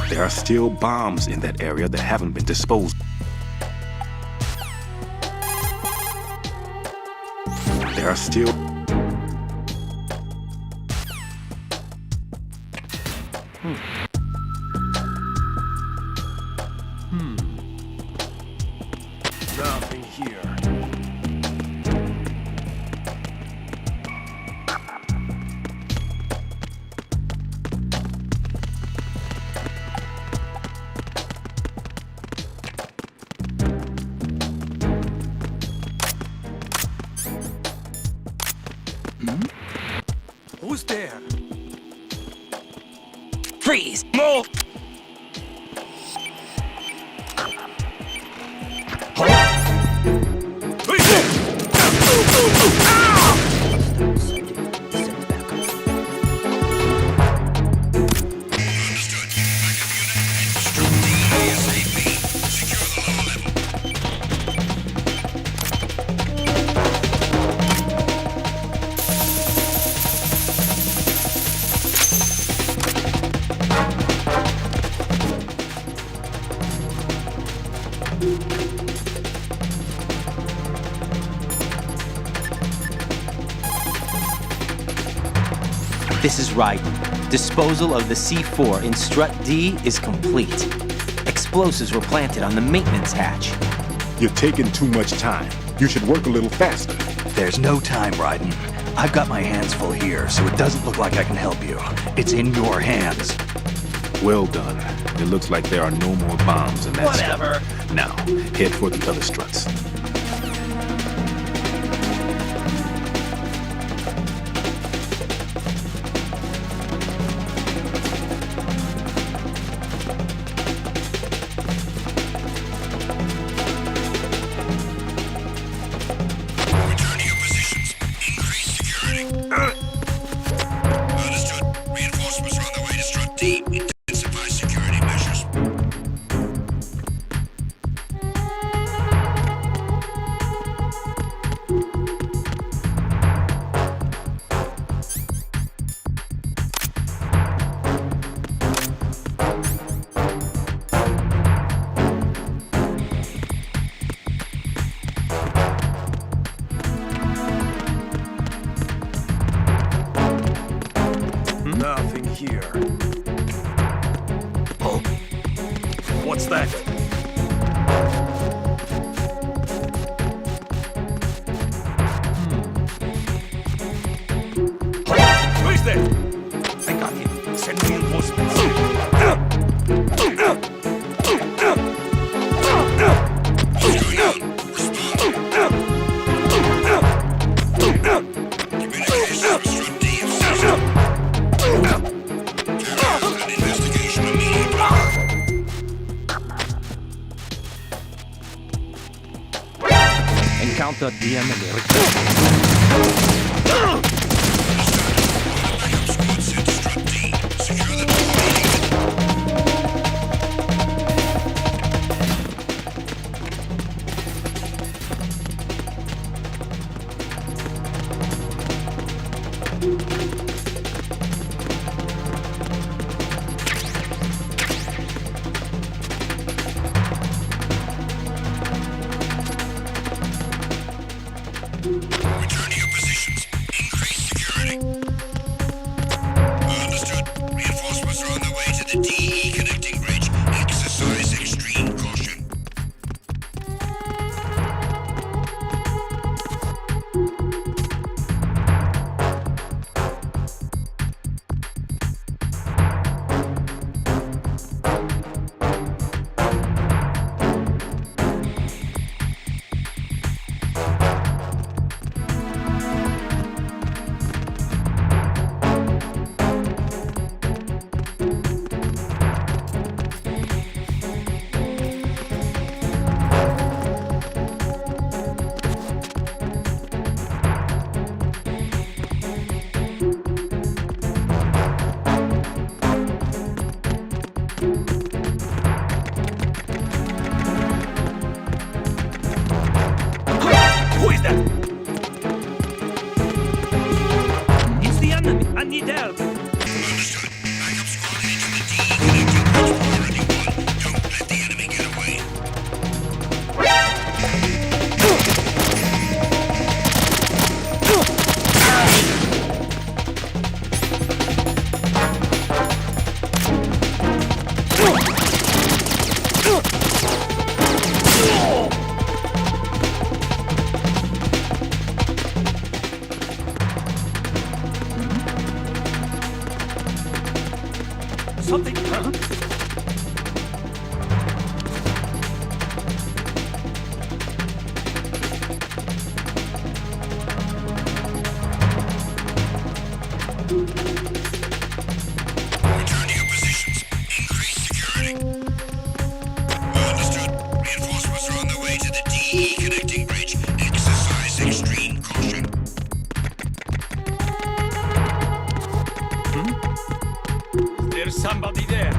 There are still bombs in that area that haven't been disposed. There are still... Nothing here. Who's there? Freeze! Move! This is Raiden. Disposal of the C4 in Strut D is complete. Explosives were planted on the maintenance hatch. You're taking too much time. You should work a little faster. There's no time, Raiden. I've got my hands full here, so it doesn't look like I can help you. It's in your hands. Well done. It looks like there are no more bombs in that Whatever. strut. Now, head for the other struts. Return to your positions. Increase security. Understood. Reinforcements are on their way to Strut D. Intensify security measures. Nothing here. What's that? Who is there? I got him. Send reinforcements. Communications from Strut D have ceased. Carry out an investigation immediately. Encounter DM and Backup squad sent to Strut D. Secure the door. Return to your positions. Increase security. Understood. Reinforcements are on their way to the DE connecting bridge. Exercise extreme caution. somebody there.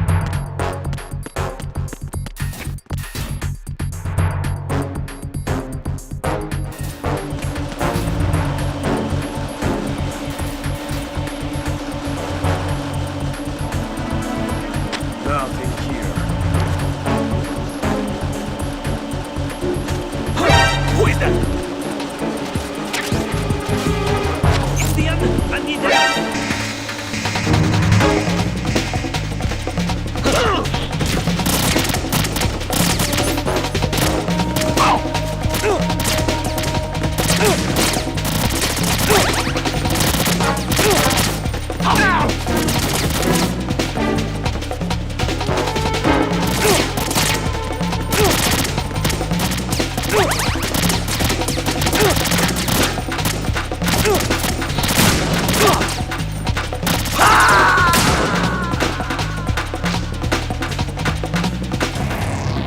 Nothing here. Who is that? It's the other. I need help.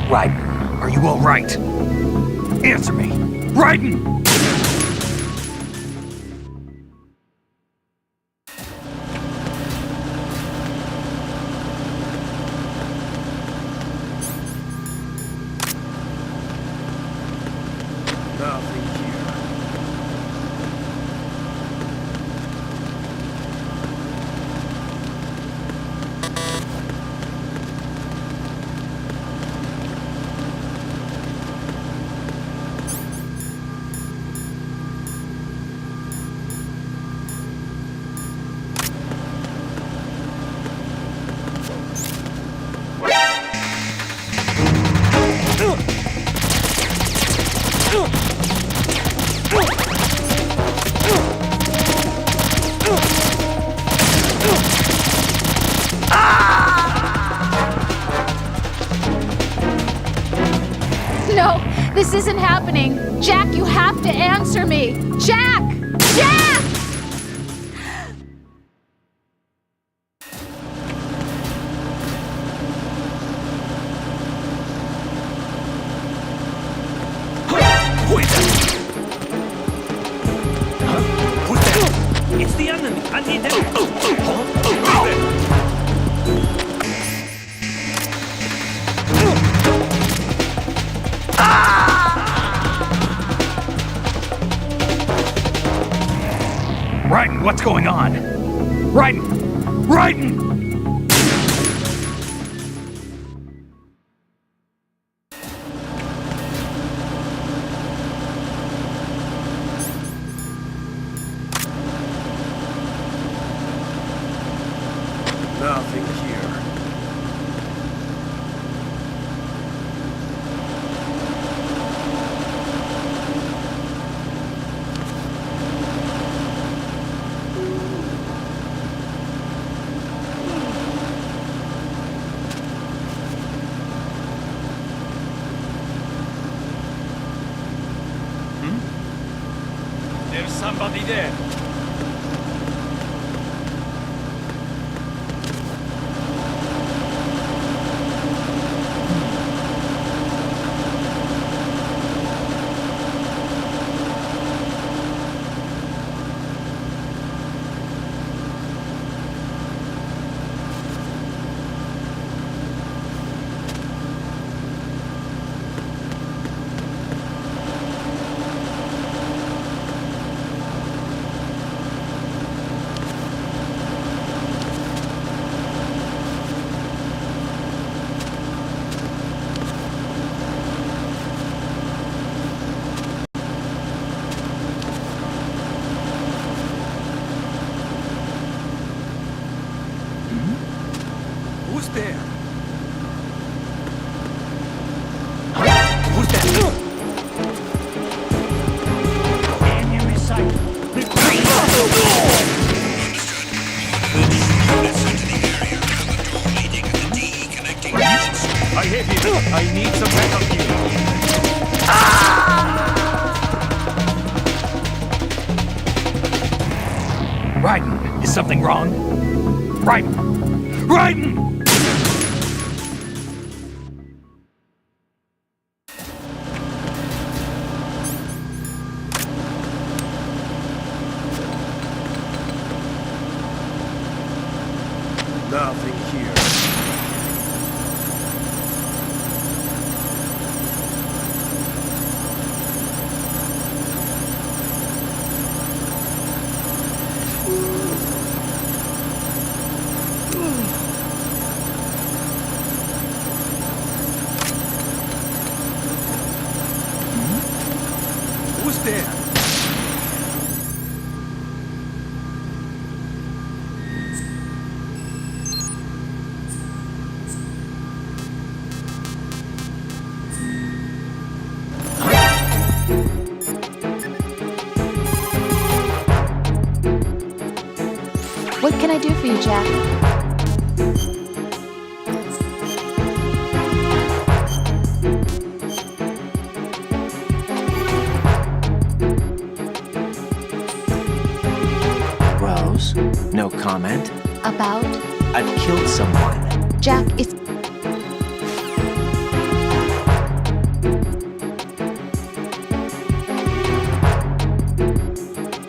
Raiden, are you all right? Answer me. Raiden! Nothing here. No, this isn't happening. Jack, you have to answer me. Jack! Jack! Who is that? Huh? Who's that? It's the enemy. I need help. Who's that? Raiden, what's going on? Raiden! Raiden! Nothing here. There's somebody there. Who's there? Who's that? Enemy sight. I hit him. I need some backup here. Raiden, is something wrong? Raiden! Raiden! Nothing here. What can I do for you, Jack? Rose, no comment. About? I've killed someone. Jack, it's